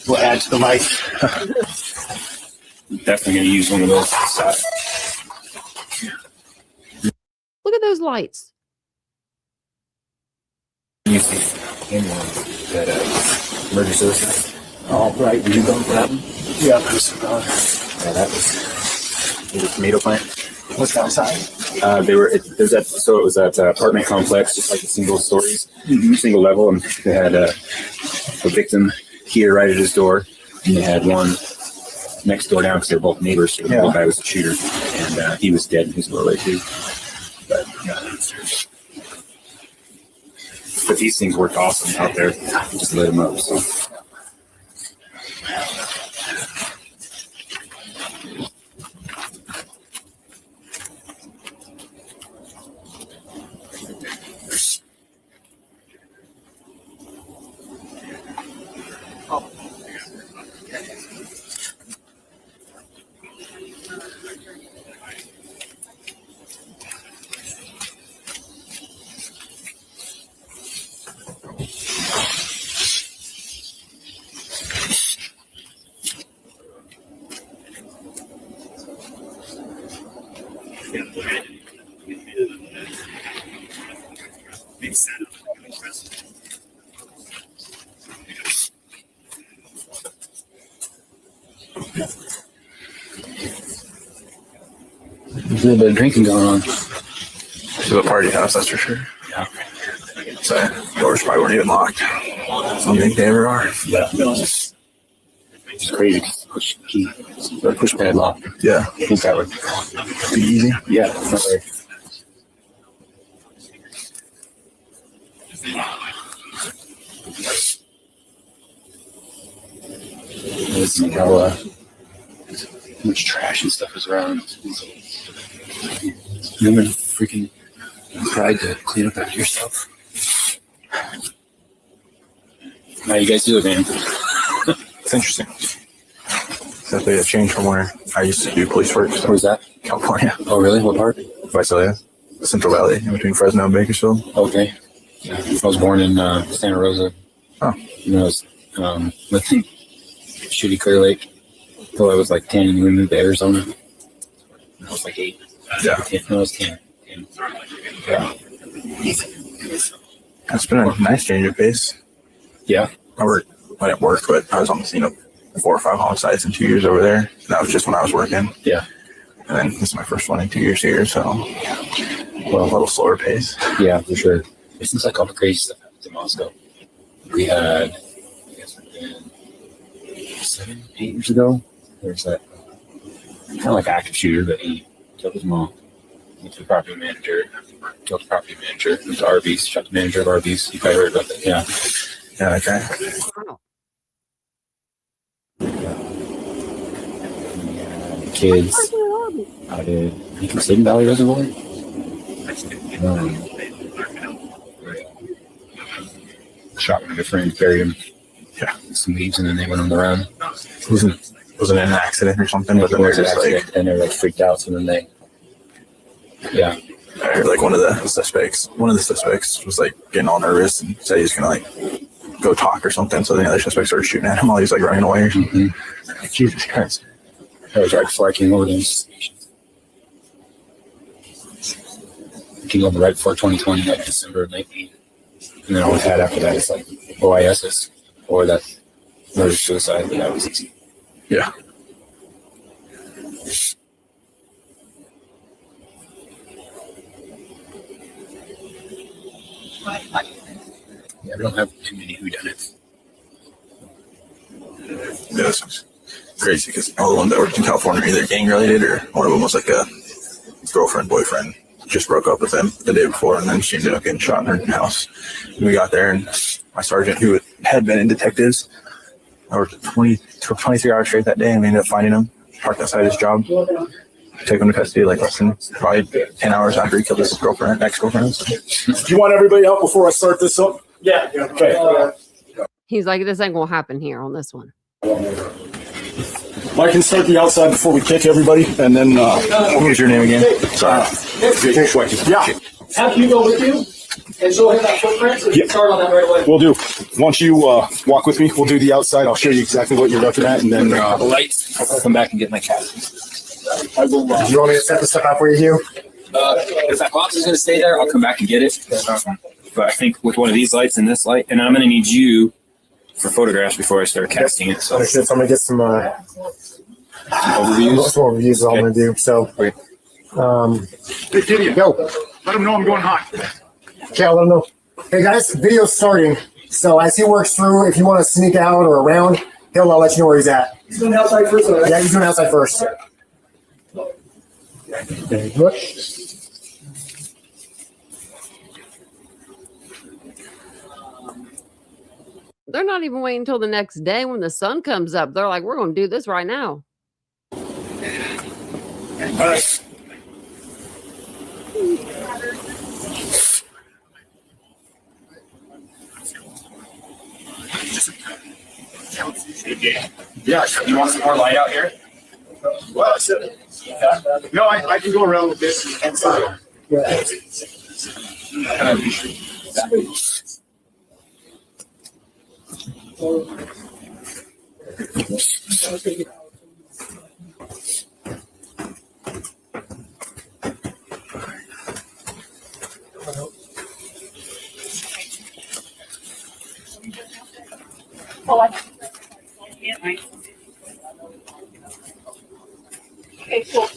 We'll add to the mic. Definitely going to use one of those. Look at those lights. You see that emergency suicide. Oh, right. Did you go for that one? Yeah, that was the tomato plant. What's outside? It was that apartment complex, just like the single stories, single level, and they had a victim here right at his door, and they had one next door down because they're both neighbors. So the little guy was the shooter, and he was dead in his doorway too. But these things worked awesome out there. Just lit them up. So. There's a little bit of drinking going on. To the party house, that's for sure. Yeah. So doors probably weren't even locked. I don't think they ever are. Yeah. It's crazy. Push padlock. Yeah. I think that would be easy. Yeah. Listen how much trash and stuff is around. Human freaking pride to clean up after yourself. How you guys do it, man? It's interesting. Definitely a change from where I used to do police work. So. Where's that? California. Oh, really? What part? Visalia. Central Valley, in between Fresno and Bakersfield. Okay. I was born in Santa Rosa. Oh. You know, I was lived in shitty Clear Lake until I was like 10 and we moved to Arizona. I was like 8. Yeah. 10. No, I was 10. Yeah. That's been a nice change of pace. Yeah. I didn't work, but I was on the scene of 4 or 5 homicides in 2 years over there. And that was just when I was working. Yeah. And then this is my first one in 2 years here, so well, a little slower pace. Yeah, for sure. It seems like all the crazy stuff happened in Moscow. We had, I guess, 7, 8 years ago. There's that kind of like active shooter, but he killed his mom. Went to the property manager, killed the property manager. Went to Arby's, shot the manager of Arby's. You probably heard about that. Yeah. Yeah, okay. Wow. Kids out in, I think it's Hidden Valley Reservoir. Shot one of their friends, buried him. Yeah. Some leaves, and then they went on the run. Wasn't an accident or something, but then they're just like, and they're like freaked out, so then they, yeah. I heard like one of the suspects was like getting all nervous and said he was gonna like go talk or something. So the other suspects started shooting at him while he was like running away or something. Mm-hmm. Jesus Christ. That was right before I came over to this. I came over right before 2020, like December of 19. And then all we had after that is like OISs or that murder suicide, but that was easy. Yeah. Yeah, we don't have too many whodunits. Yeah, this crazy because all the ones that worked in California are either gang related or one of them was like a girlfriend, boyfriend. Just broke up with him the day before, and then she ended up getting shot in her house. And we got there, and my sergeant, who had been in detectives, I worked 23 hours straight that day, and we ended up finding him, parked outside his job, took him to custody like less than probably 10 hours after he killed his girlfriend, ex-girlfriend. Do you want everybody out before I start this up? Yeah. Okay. He's like, this ain't gonna happen here on this one. I can start the outside before we kick everybody, and then Here's your name again. Sorry. Yeah. Have you go with you and show him that footprint so you can start on that right away. We'll do. Once you walk with me, we'll do the outside. I'll show you exactly what you're looking at, and then The lights. I'll come back and get my cat. I will. You want me to set this stuff out for you, Hugh? If that box is going to stay there, I'll come back and get it. But I think with one of these lights and this light, and I'm going to need you for photographs before I start casting it. So So I'm going to get some overviews. some overviews is all I'm going to do. So, Hey, Gideon, go. Let him know I'm going hot. okay, I'll let him know. Hey, guys, video's starting. So as he works through, if you want to sneak out or around, he'll let you know where he's at. He's doing outside first, right? Yeah, he's doing outside first. Look. They're not even waiting until the next day when the sun comes up. They're like, we're going to do this right now. Yeah, you want some more light out here? Well, no, I can go around with this. Okay, cool.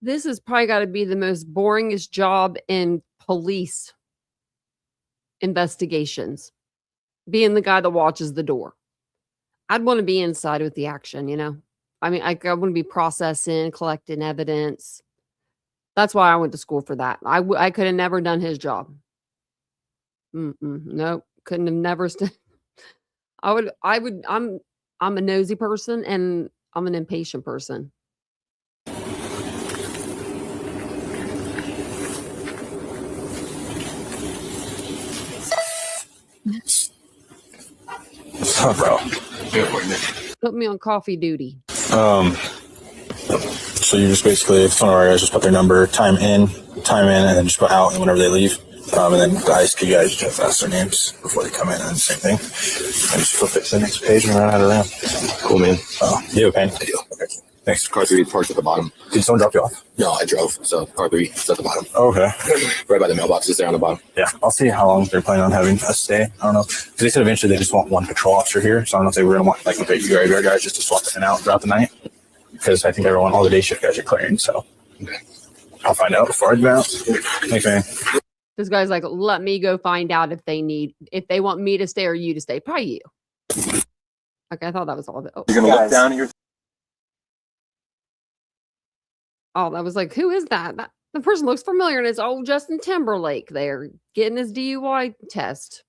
This has probably got to be the most boringest job in police investigations. Being the guy that watches the door. I'd want to be inside with the action, you know? I mean, I want to be processing, collecting evidence. That's why I went to school for that. I could have never done his job. Nope. Couldn't have never. I'm a nosy person and I'm an impatient person. Oh, bro. Put me on coffee duty. So you just basically, if one of our guys just put their number, time in, and then just go out and whenever they leave. And then you guys just have to ask their names before they come in, and same thing. And just flip it to the next page and run out of round. Cool, man. You have a pen? I do. Okay. Thanks. Car 3 parked at the bottom. Did someone drop you off? No, I drove. So car 3 is at the bottom. Oh, okay. Right by the mailboxes there on the bottom. Yeah. I'll see how long they're planning on having us stay. I don't know. Because they said eventually they just want one patrol officer here. So I don't know if they were going to want like the graveyard guys just to swap in and out throughout the night. Because I think all the day shift guys are clearing. So I'll find out before I bounce. Thanks, man. This guy's like, let me go find out if they want me to stay or you to stay. Probably you. Okay, I thought that was all of it. Oh, You're going to look down at your... Oh, that was like, who is that? The person looks familiar, and it's old Justin Timberlake there getting his DUI test.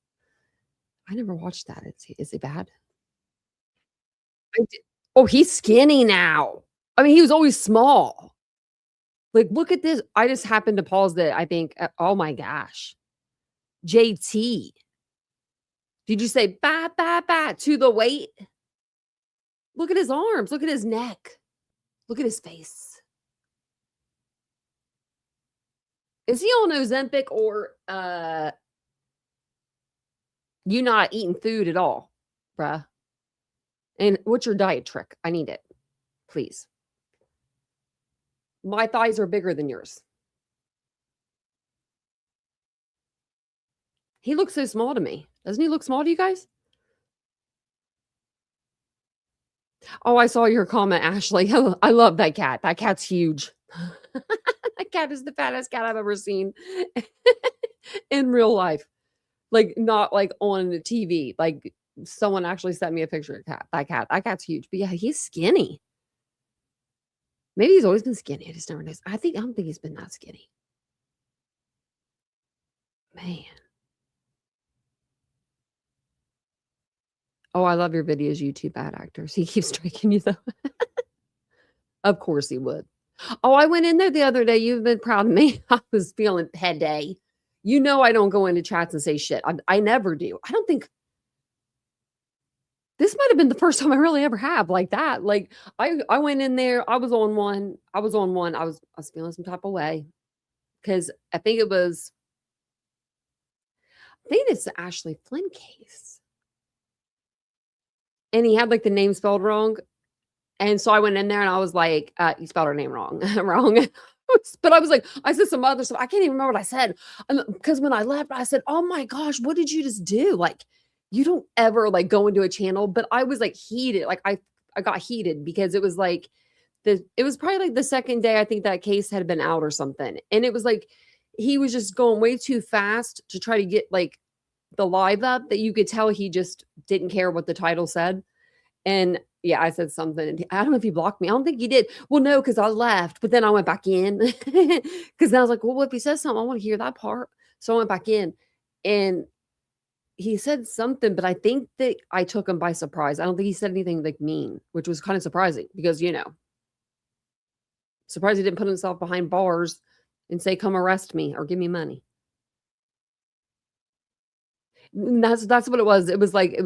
I never watched that. Is it bad? Oh, he's skinny now. I mean, he was always small. Like, look at this. I just happened to pause that. I think, oh my gosh. JT. Did you say ba to the weight? Look at his arms. Look at his neck. Look at his face. Is he on Ozempic or you not eating food at all, bruh? And what's your diet trick? I need it. Please. My thighs are bigger than yours. He looks so small to me. Doesn't he look small to you guys? Oh, I saw your comment, Ashley. I love that cat. That cat's huge. That cat is the fattest cat I've ever seen in real life. Like, not like on the TV. Like, someone actually sent me a picture of that cat. That cat's huge. But yeah, he's skinny. Maybe he's always been skinny. I just never noticed. I don't think he's been that skinny. Man. Oh, I love your videos, YouTube bad actors. He keeps striking you, though. Of course he would. Oh, I went in there the other day. You've been proud of me. I was feeling head day. You know I don't go into chats and say shit. I never do. I don't think... This might have been the first time I really ever have like that. Like, I went in there. I was on one. I was feeling some type of way. Because I think it's the Ashley Flynn case. And he had like the name spelled wrong. And so I went in there and I was like, you spelled her name wrong. Wrong. But I was like, I said some other stuff. I can't even remember what I said. Because when I left, I said, oh my gosh, what did you just do? Like, you don't ever like go into a channel. But I was like heated. Like I got heated because it was like, it was probably like the second day I think that case had been out or something. And it was like, he was just going way too fast to try to get like the live up that you could tell he just didn't care what the title said. And yeah, I said something. I don't know if he blocked me. I don't think he did. Well, no, because I left, but then I went back in because I was like, well, if he says something, I want to hear that part. So I went back in and he said something, but I think that I took him by surprise. I don't think he said anything like mean, which was kind of surprising because, you know, surprised he didn't put himself behind bars and say, come arrest me or give me money. And that's what it was. It was like,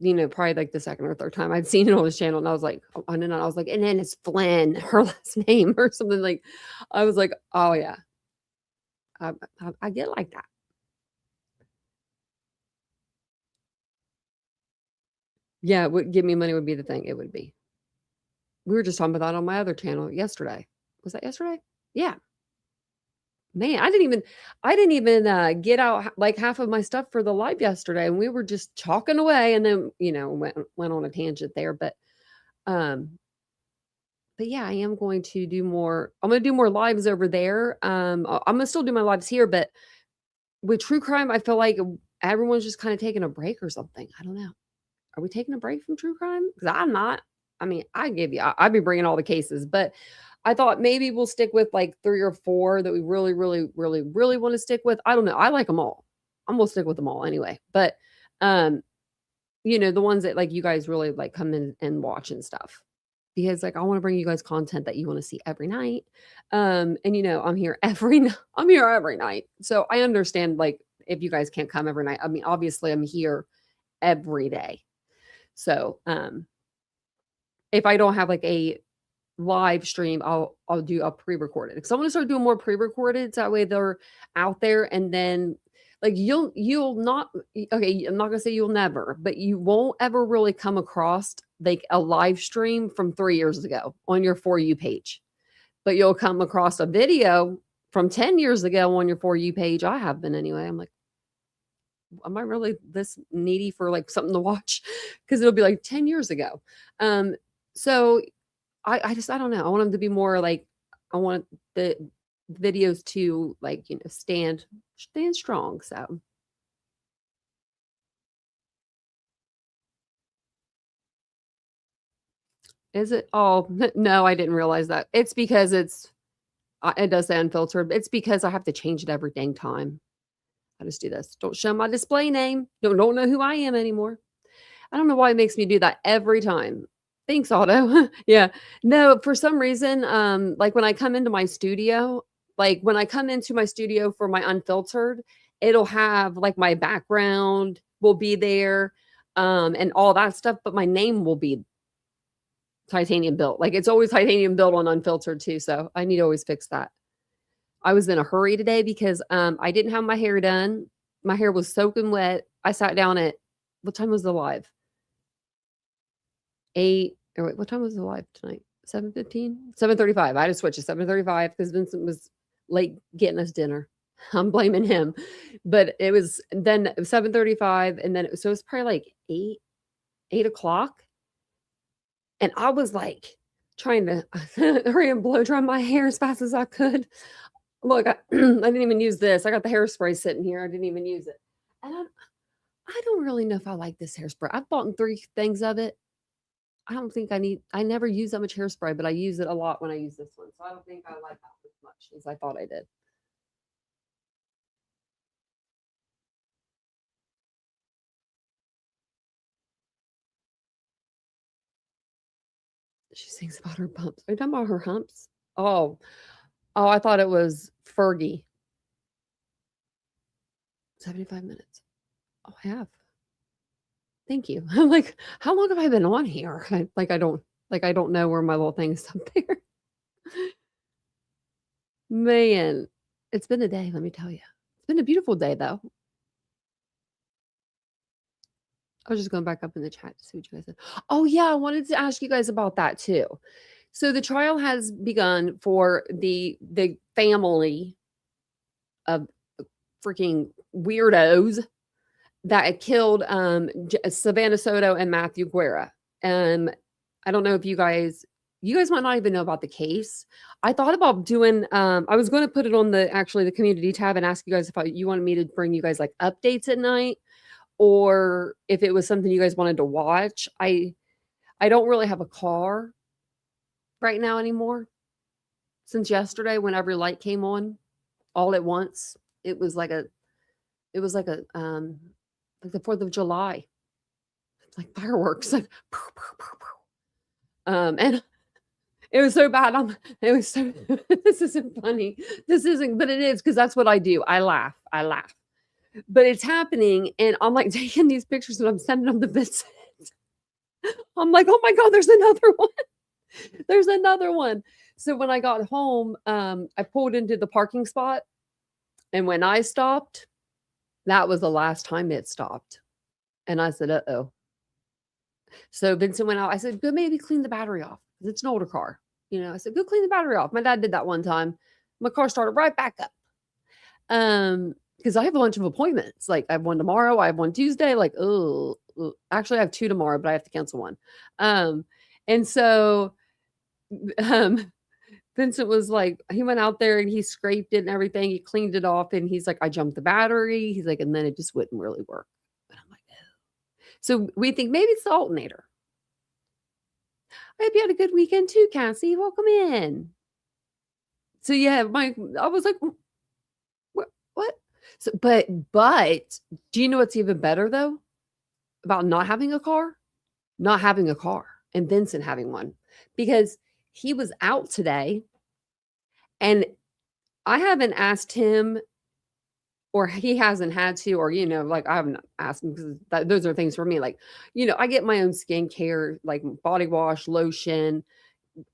you know, probably like the second or third time I'd seen it on his channel. And I was like, oh, and then I was like, and then it's Flynn, her last name or something. Like, I was like, oh yeah, I get like that. Yeah, what give me money would be the thing. It would be. We were just talking about that on my other channel yesterday. Was that yesterday? Yeah. Man, I didn't even get out like half of my stuff for the live yesterday, and we were just talking away, and then, you know, went on a tangent there. But but yeah, I am going to do more. I'm going to do more lives over there. I'm going to still do my lives here, but with true crime, I feel like everyone's just kind of taking a break or something. I don't know. Are we taking a break from true crime? Because I'm not. I mean, I'd be bringing all the cases, but I thought maybe we'll stick with like 3 or 4 that we really, really, really, really want to stick with. I don't know. I like them all. I'm going to stick with them all anyway. But, the ones that like you guys really like come in and watch and stuff. Because like I want to bring you guys content that you want to see every night. I'm here I'm here every night. So I understand like if you guys can't come every night. I mean, obviously I'm here every day. So if I don't have like a live stream, I'll do a pre-recorded. Because I want to start doing more pre-recorded so that way they're out there, and then like you'll not, okay, I'm not gonna say you'll never, but you won't ever really come across like a live stream from 3 years ago on your For You page. But you'll come across a video from 10 years ago on your For You page. I have been anyway. I'm like, am I really this needy for like something to watch? Because it'll be like 10 years ago. So I don't know. I want them to be more like, I want the videos to like, stand strong. So is it? Oh, no, I didn't realize that. It's because it does say unfiltered. It's because I have to change it every dang time. I just do this. Don't show my display name. Don't know who I am anymore. I don't know why it makes me do that every time. Thanks, Otto. Yeah. No, for some reason, like when I come into my studio, for my unfiltered, it'll have like my background will be there, and all that stuff, but my name will be titanium built. Like it's always titanium built on unfiltered too. So I need to always fix that. I was in a hurry today because I didn't have my hair done. My hair was soaking wet. I sat down at, what time was the live? 8, or wait, what time was the live tonight? 7:15? 7:35. I had to switch to 7:35 because Vincent was late getting us dinner. I'm blaming him. But it was then 7:35, and then it was probably like 8 o'clock. And I was like trying to hurry and blow dry my hair as fast as I could. Look, I didn't even use this. I got the hairspray sitting here. I didn't even use it. And I don't really know if I like this hairspray. I've bought 3 things of it. I don't think I never use that much hairspray, but I use it a lot when I use this one. So I don't think I like that as much as I thought I did. She sings about her bumps. Are you talking about her humps? Oh, I thought it was Fergie. 75 minutes. Oh, I have. Thank you. I'm like, how long have I been on here? I don't know where my little thing is up there. Man, it's been a day, let me tell you. It's been a beautiful day, though. I was just going back up in the chat to see what you guys said. Oh, yeah, I wanted to ask you guys about that, too. So the trial has begun for the family of freaking weirdos that killed Savannah Soto and Matthew Guerra. I don't know if you guys might not even know about the case. I thought about doing, I was going to put it on the community tab and ask you guys if you wanted me to bring you guys like updates at night, or if it was something you guys wanted to watch. I don't really have a car right now anymore. Since yesterday, when every light came on all at once, it was like the 4th of July. It's like fireworks. Like, and it was so bad. This isn't funny. This isn't, but it is, because that's what I do. I laugh. But it's happening, and I'm like taking these pictures and I'm sending them to Vincent. I'm like, oh my God, there's another one. There's another one. So when I got home, I pulled into the parking spot, and when I stopped, that was the last time it stopped. And I said, uh-oh. So Vincent went out. I said, go maybe clean the battery off. It's an older car. I said, go clean the battery off. My dad did that one time. My car started right back up. Because I have a bunch of appointments. Like I have one tomorrow. I have one Tuesday. Like, actually I have 2 tomorrow, but I have to cancel one. And so Vincent was like, he went out there and he scraped it and everything. He cleaned it off and he's like, I jumped the battery. He's like, and then it just wouldn't really work. And I'm like, oh. So we think maybe it's the alternator. I hope you had a good weekend too, Cassie. Welcome in. So yeah, I was like, what? So, but do you know what's even better though about not having a car? Not having a car and Vincent having one, because he was out today and I haven't asked him, or he hasn't had to, or, like I haven't asked him because those are things for me. Like, I get my own skincare, like body wash, lotion,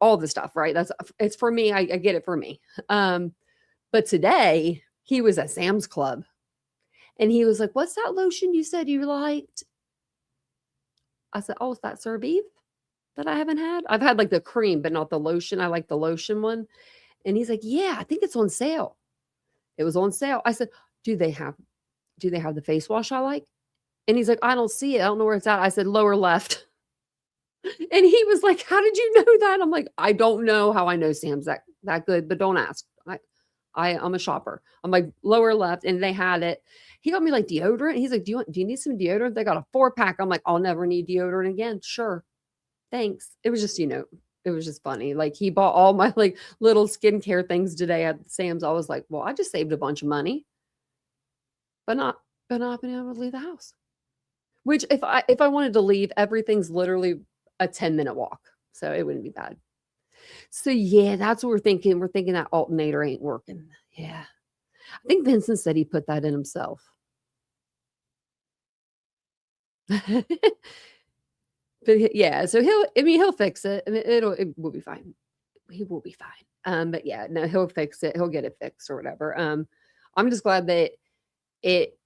all the stuff, right? It's for me. I get it for me. But today he was at Sam's Club and he was like, what's that lotion you said you liked? I said, oh, it's that CeraVe that I haven't had. I've had like the cream, but not the lotion. I like the lotion one. And he's like, yeah, I think it's on sale. It was on sale. I said, do they have the face wash I like? And he's like, I don't see it. I don't know where it's at. I said, lower left. And he was like, how did you know that? I'm like, I don't know how I know Sam's that good, but don't ask. I'm a shopper. I'm like, lower left. And they had it. He got me like deodorant. He's like, do you need some deodorant? They got a 4-pack. I'm like, I'll never need deodorant again. Sure. Thanks. It was just, it was just funny. Like he bought all my like little skincare things today at Sam's. I was like, well, I just saved a bunch of money, but not being able to leave the house. Which if I wanted to leave, everything's literally a 10-minute walk. So it wouldn't be bad. So yeah, that's what we're thinking. We're thinking that alternator ain't working. Yeah. I think Vincent said he put that in himself. But yeah, so he'll fix it. I mean, it will be fine. He will be fine. But yeah, no, he'll fix it. He'll get it fixed or whatever. I'm just glad that it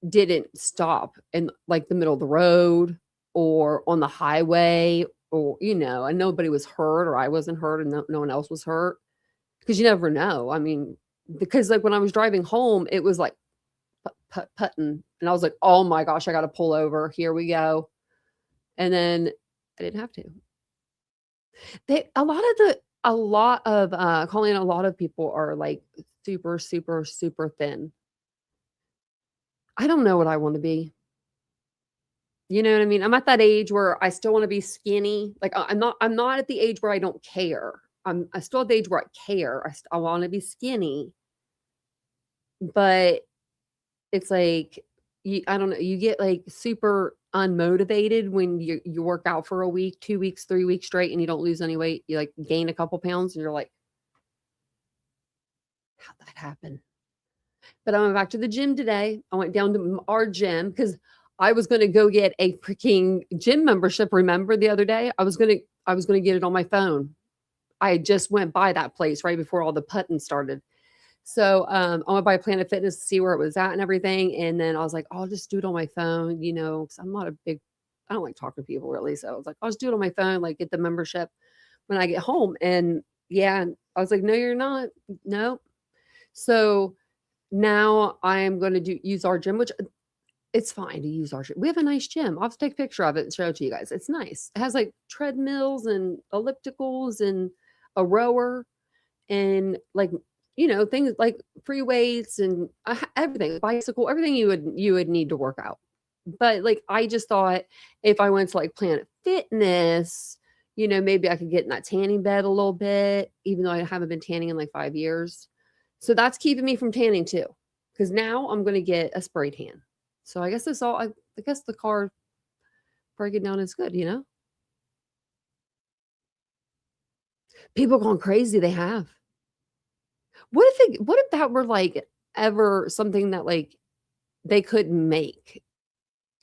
didn't stop in like the middle of the road or on the highway, or and nobody was hurt, or I wasn't hurt, and no one else was hurt, because you never know. I mean, because like when I was driving home, it was like putting, and I was like, oh my gosh, I got to pull over. Here we go. And then I didn't have to. A lot of people are like super, super, super thin. I don't know what I want to be. You know what I mean? I'm at that age where I still want to be skinny. Like I'm not at the age where I don't care. I'm still at the age where I care. I want to be skinny. But it's like, I don't know, you get like super unmotivated when you work out for a week, 2 weeks, 3 weeks straight, and you don't lose any weight. You like gain a couple pounds and you're like, how'd that happen? But I went back to the gym today. I went down to our gym because I was going to go get a freaking gym membership. Remember the other day? I was going to get it on my phone. I just went by that place right before all the putting started. So I went by Planet Fitness to see where it was at and everything. And then I was like, I'll just do it on my phone, because I don't like talking to people really. So I was like, I'll just do it on my phone, like get the membership when I get home. And yeah, I was like, no, you're not. No. So now I'm going to use our gym, which it's fine to use our gym. We have a nice gym. I'll have to take a picture of it and show it to you guys. It's nice. It has like treadmills and ellipticals and a rower and like, things like free weights and everything, bicycle, everything you would need to work out. But like, I just thought if I went to like Planet Fitness, maybe I could get in that tanning bed a little bit, even though I haven't been tanning in like 5 years. So that's keeping me from tanning too, because now I'm going to get a spray tan. So I guess I guess the car breaking down is good, People going crazy. They have. What if that were like ever something that like they couldn't make?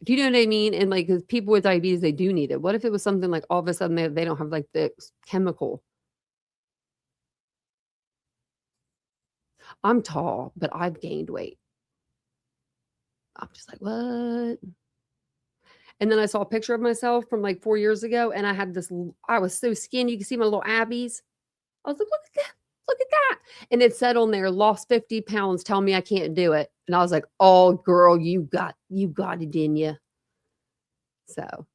Do you know what I mean? And like, 'cause people with diabetes, they do need it. What if it was something like all of a sudden they don't have like the chemical? I'm tall, but I've gained weight. I'm just like, what? And then I saw a picture of myself from like 4 years ago, and I was so skinny. You can see my little abbies. I was like, look at that. Look at that. And it said on there, lost 50 pounds, tell me I can't do it. And I was like, oh, girl, you got it, didn't you? So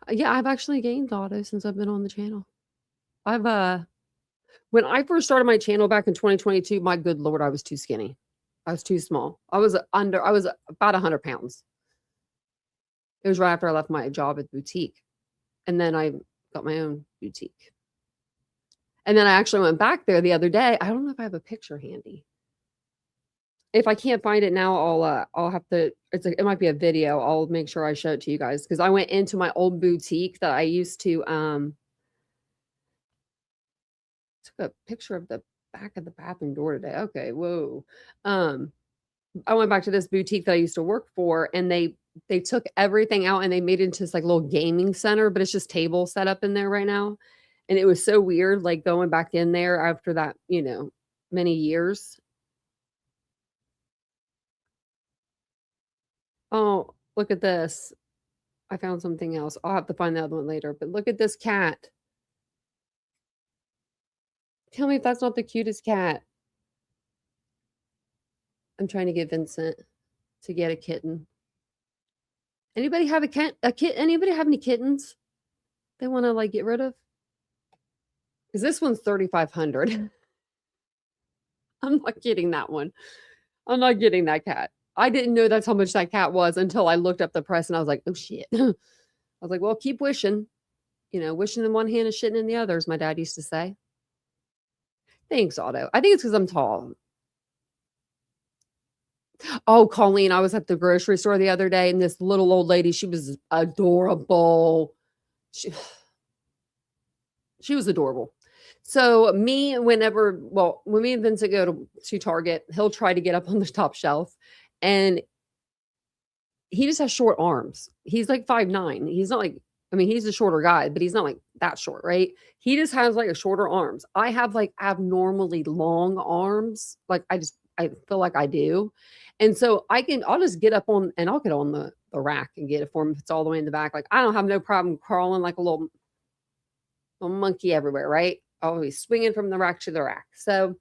Yeah, I've actually gained, Otto, since I've been on the channel. When I first started my channel back in 2022, my good Lord, I was too skinny. I was too small. I was about 100 pounds. It was right after I left my job at boutique. And then I got my own boutique. And then I actually went back there the other day. I don't know if I have a picture handy. If I can't find it now, I'll have to, it might be a video. I'll make sure I show it to you guys. Because I went into my old boutique that I used to, took a picture of the back of the bathroom door today. Okay, whoa. I went back to this boutique that I used to work for, and they took everything out and they made it into this like little gaming center, but it's just tables set up in there right now. And it was so weird, like going back in there after that, many years. Oh, look at this. I found something else. I'll have to find the other one later, but look at this cat. Tell me if that's not the cutest cat. I'm trying to get Vincent to get a kitten. Anybody have a cat? Anybody have any kittens they want to like get rid of? Because this one's $3,500. I'm not getting that one. I'm not getting that cat. I didn't know that's how much that cat was until I looked up the price and I was like, oh shit. I was like, well, keep wishing. Wishing in one hand and shitting in the other, as my dad used to say. Thanks, Otto. I think it's because I'm tall. Oh, Colleen, I was at the grocery store the other day and this little old lady, she was adorable. She was adorable. So when me and Vincent go to Target, he'll try to get up on the top shelf and he just has short arms. He's like 5'9". He's not like, he's a shorter guy, but he's not like that short, right? He just has like a shorter arms. I have like abnormally long arms. Like I feel like I do. And so I'll just get up on and I'll get on the rack and get it for him if it's all the way in the back. Like I don't have no problem crawling like a little monkey everywhere, right? Always swinging from the rack to the rack. So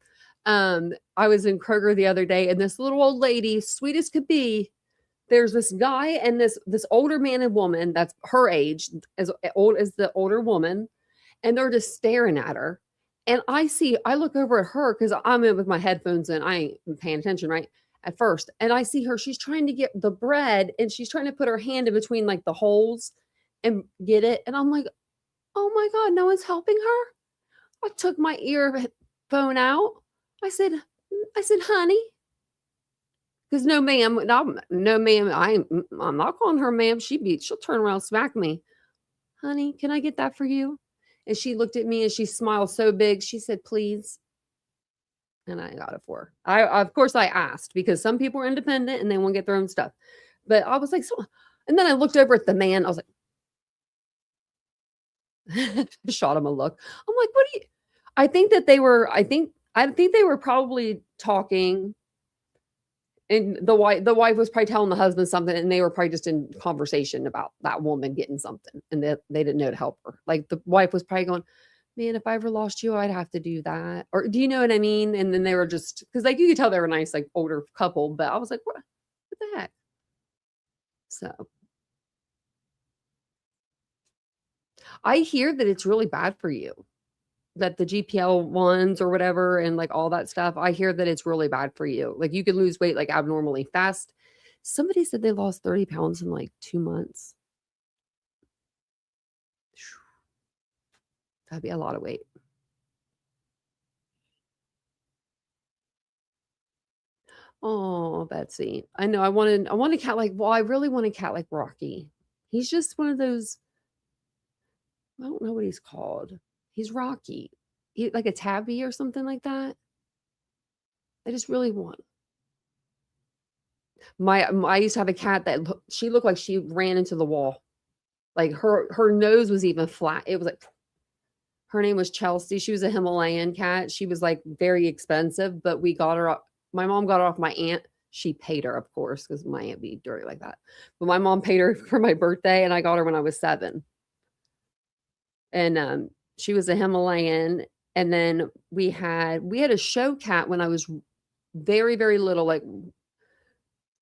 I was in Kroger the other day and this little old lady, sweet as could be, there's this guy and this older man and woman that's her age, as old as the older woman, and they're just staring at her. And I look over at her because I'm in with my headphones and I ain't paying attention, right? At first. And I see her, she's trying to get the bread and she's trying to put her hand in between like the holes and get it. And I'm like, oh my God, no one's helping her. I took my earphone out. I said, honey. Because no, ma'am, I'm not calling her ma'am. She'll turn around and smack me. Honey, can I get that for you? And she looked at me and she smiled so big. She said, please. And I got it for her. Of course, I asked because some people are independent and they want to get their own stuff. But I was like, so, and then I looked over at the man. I was like, shot him a look. I'm like, what do you? I think they were probably talking. And the wife was probably telling the husband something, and they were probably just in conversation about that woman getting something, and they didn't know to help her. Like the wife was probably going, man, if I ever lost you, I'd have to do that. Or do you know what I mean? And then they were just, because like you could tell they were a nice, like older couple, but I was like, what the heck? So I hear that it's really bad for you, that the GPL ones or whatever, and like all that stuff, I hear that it's really bad for you. Like you could lose weight like abnormally fast. Somebody said they lost 30 pounds in like 2 months. That'd be a lot of weight. Oh, Betsy. I know I want a cat like, I really want a cat like Rocky. He's just one of those, I don't know what he's called. He's Rocky. Like a tabby or something like that. I just really want. I used to have a cat that she looked like she ran into the wall. Like her nose was even flat. It was like, her name was Chelsea. She was a Himalayan cat. She was like very expensive, but we got her up. My mom got her off my aunt. She paid her, of course, because my aunt be dirty like that. But my mom paid her for my birthday, and I got her when I was 7. And she was a Himalayan. And then we had a show cat when I was very, very little, like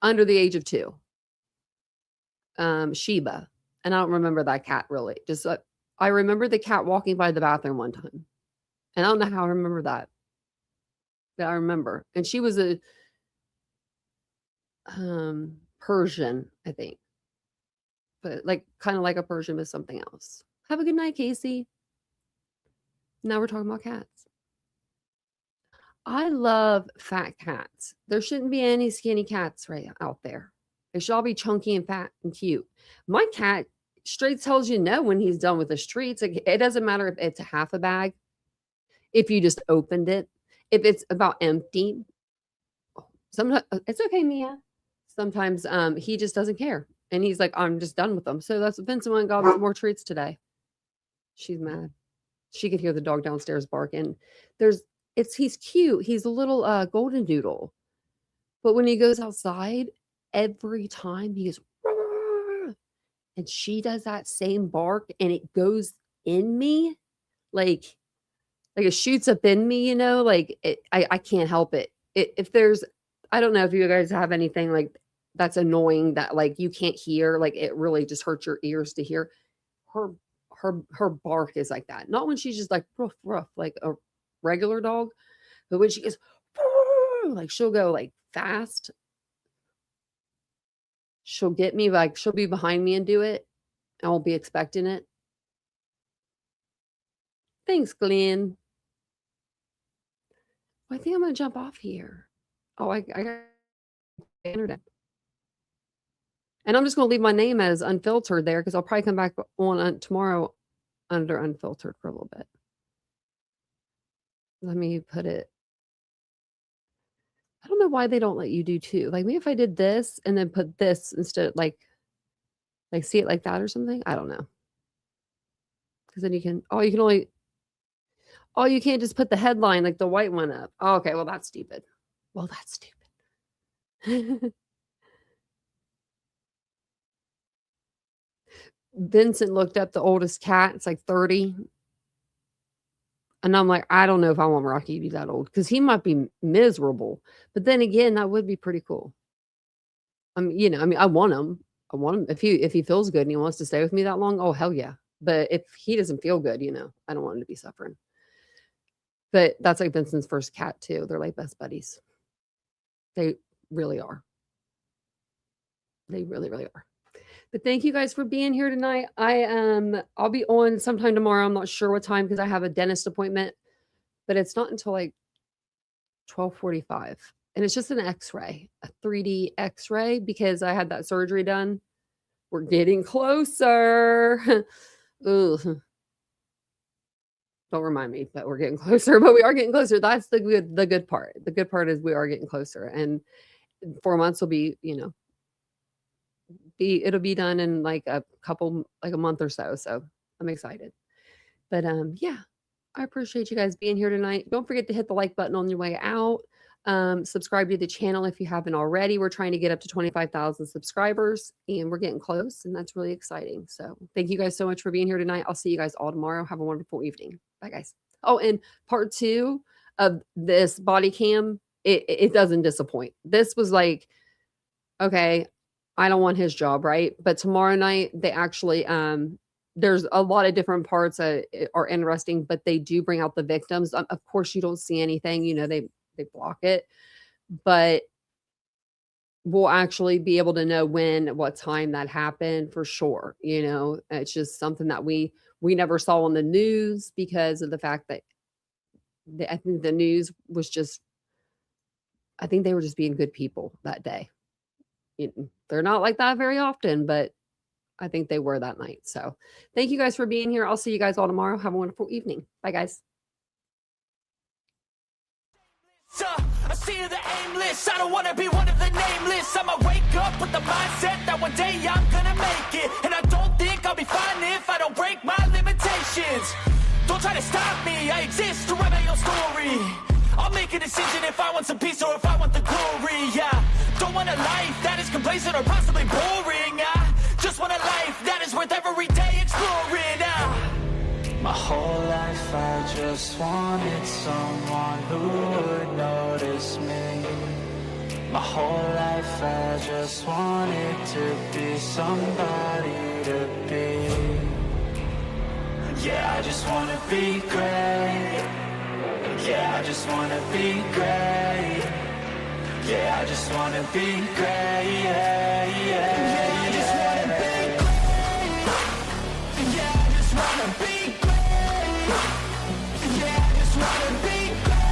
under the age of 2. Sheba. And I don't remember that cat really. Just I remember the cat walking by the bathroom one time. And I don't know how I remember that. But I remember. And she was a Persian, I think. But like kind of like a Persian with something else. Have a good night, Casey. Now we're talking about cats. I love fat cats. There shouldn't be any skinny cats right out there. They should all be chunky and fat and cute. My cat straight tells you no when he's done with the treats. Like, it doesn't matter if it's a half a bag, if you just opened it, if it's about empty. Sometimes it's okay, Mia. Sometimes he just doesn't care. And he's like, I'm just done with them. So that's what Vincent went and got some more treats today. She's mad. She could hear the dog downstairs bark. And he's cute. He's a little golden doodle. But when he goes outside, every time he goes, "Rrr," and she does that same bark and it goes in me. Like it shoots up in me, you know, like I can't help it. If there's, I don't know if you guys have anything like that's annoying that like you can't hear, like it really just hurts your ears to hear. Her bark is like that. Not when she's just like ruff, ruff, like a regular dog, but when she goes, like she'll go like fast. She'll get me, like she'll be behind me and do it. I won't be expecting it. Thanks, Glenn. I think I'm gonna jump off here. Oh, I got internet. And I'm just going to leave my name as unfiltered there because I'll probably come back on tomorrow under unfiltered for a little bit. Let me put it. I don't know why they don't let you do two. Like maybe if I did this and then put this instead, like see it like that or something. I don't know. Because then you can you can't just put the headline like the white one up. Oh, okay, well that's stupid. Vincent looked up the oldest cat. It's like 30. And I'm like, I don't know if I want Rocky to be that old because he might be miserable. But then again, that would be pretty cool. I want him. If he feels good and he wants to stay with me that long, oh hell yeah. But if he doesn't feel good, I don't want him to be suffering. But that's like Vincent's first cat too. They're like best buddies. They really are. They really, really are. But thank you guys for being here tonight. I'll be on sometime tomorrow. I'm not sure what time because I have a dentist appointment, but it's not until like 12:45. And it's just an x-ray, a 3D x-ray because I had that surgery done. We're getting closer. Ooh. Don't remind me, but we're getting closer, but we are getting closer. That's the good part. The good part is we are getting closer. And 4 months will be, it'll be done in like a month or so. So I'm excited. But yeah, I appreciate you guys being here tonight. Don't forget to hit the like button on your way out. Subscribe to the channel if you haven't already. We're trying to get up to 25,000 subscribers and we're getting close and that's really exciting. So thank you guys so much for being here tonight. I'll see you guys all tomorrow. Have a wonderful evening. Bye guys. Oh, and part 2 of this body cam, it doesn't disappoint. This was like, okay, I don't want his job, right? But tomorrow night, they actually, there's a lot of different parts that are interesting, but they do bring out the victims. Of course, you don't see anything, they block it, but we'll actually be able to know what time that happened for sure. It's just something that we never saw on the news because of the fact that I think the news was I think they were just being good people that day. They're not like that very often, but I think they were that night. So thank you guys for being here. I'll see you guys all tomorrow. Have a wonderful evening. Bye guys. I see the aimless, I don't wanna be one of the nameless. I'ma wake up with the mindset that one day I'm gonna make it. And I don't think I'll be fine if I don't break my limitations. Don't try to stop me, I exist to write my own story. I'll make a decision if I want some peace or if I want the glory, yeah. Don't want a life that is complacent or possibly boring, just want a life that is worth every day exploring, My whole life I just wanted someone who would notice me. My whole life I just wanted to be somebody to be. be. Yeah, I just wanna be great. Yeah, I just wanna be great. Yeah, I just wanna be great. Yeah, I just wanna be great. Yeah, I just wanna be great. Yeah, I just wanna be great.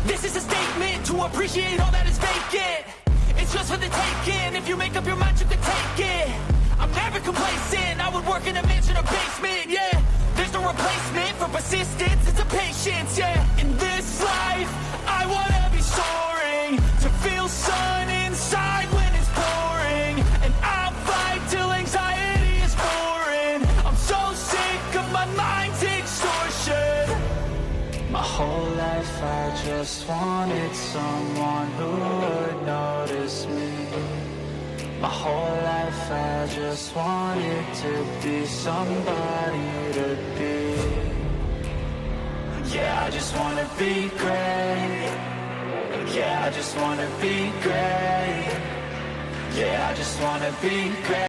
This is a statement to appreciate all that is vacant. It's just for the taking. If you make up your mind, you can take it. I'm never complacent. I would work in a mansion or basement, yeah. There's no replacement for persistence. It's a patience, yeah. In this life, I wanna be soaring, to feel sun inside when it's pouring, and I'll fight till anxiety is foreign. I'm so sick of my mind's extortion. My whole life I just wanted someone who would notice me. My whole life I just wanted to be somebody to be. Yeah, I just wanna be great. Yeah, I just wanna be great. Yeah, I just wanna be great.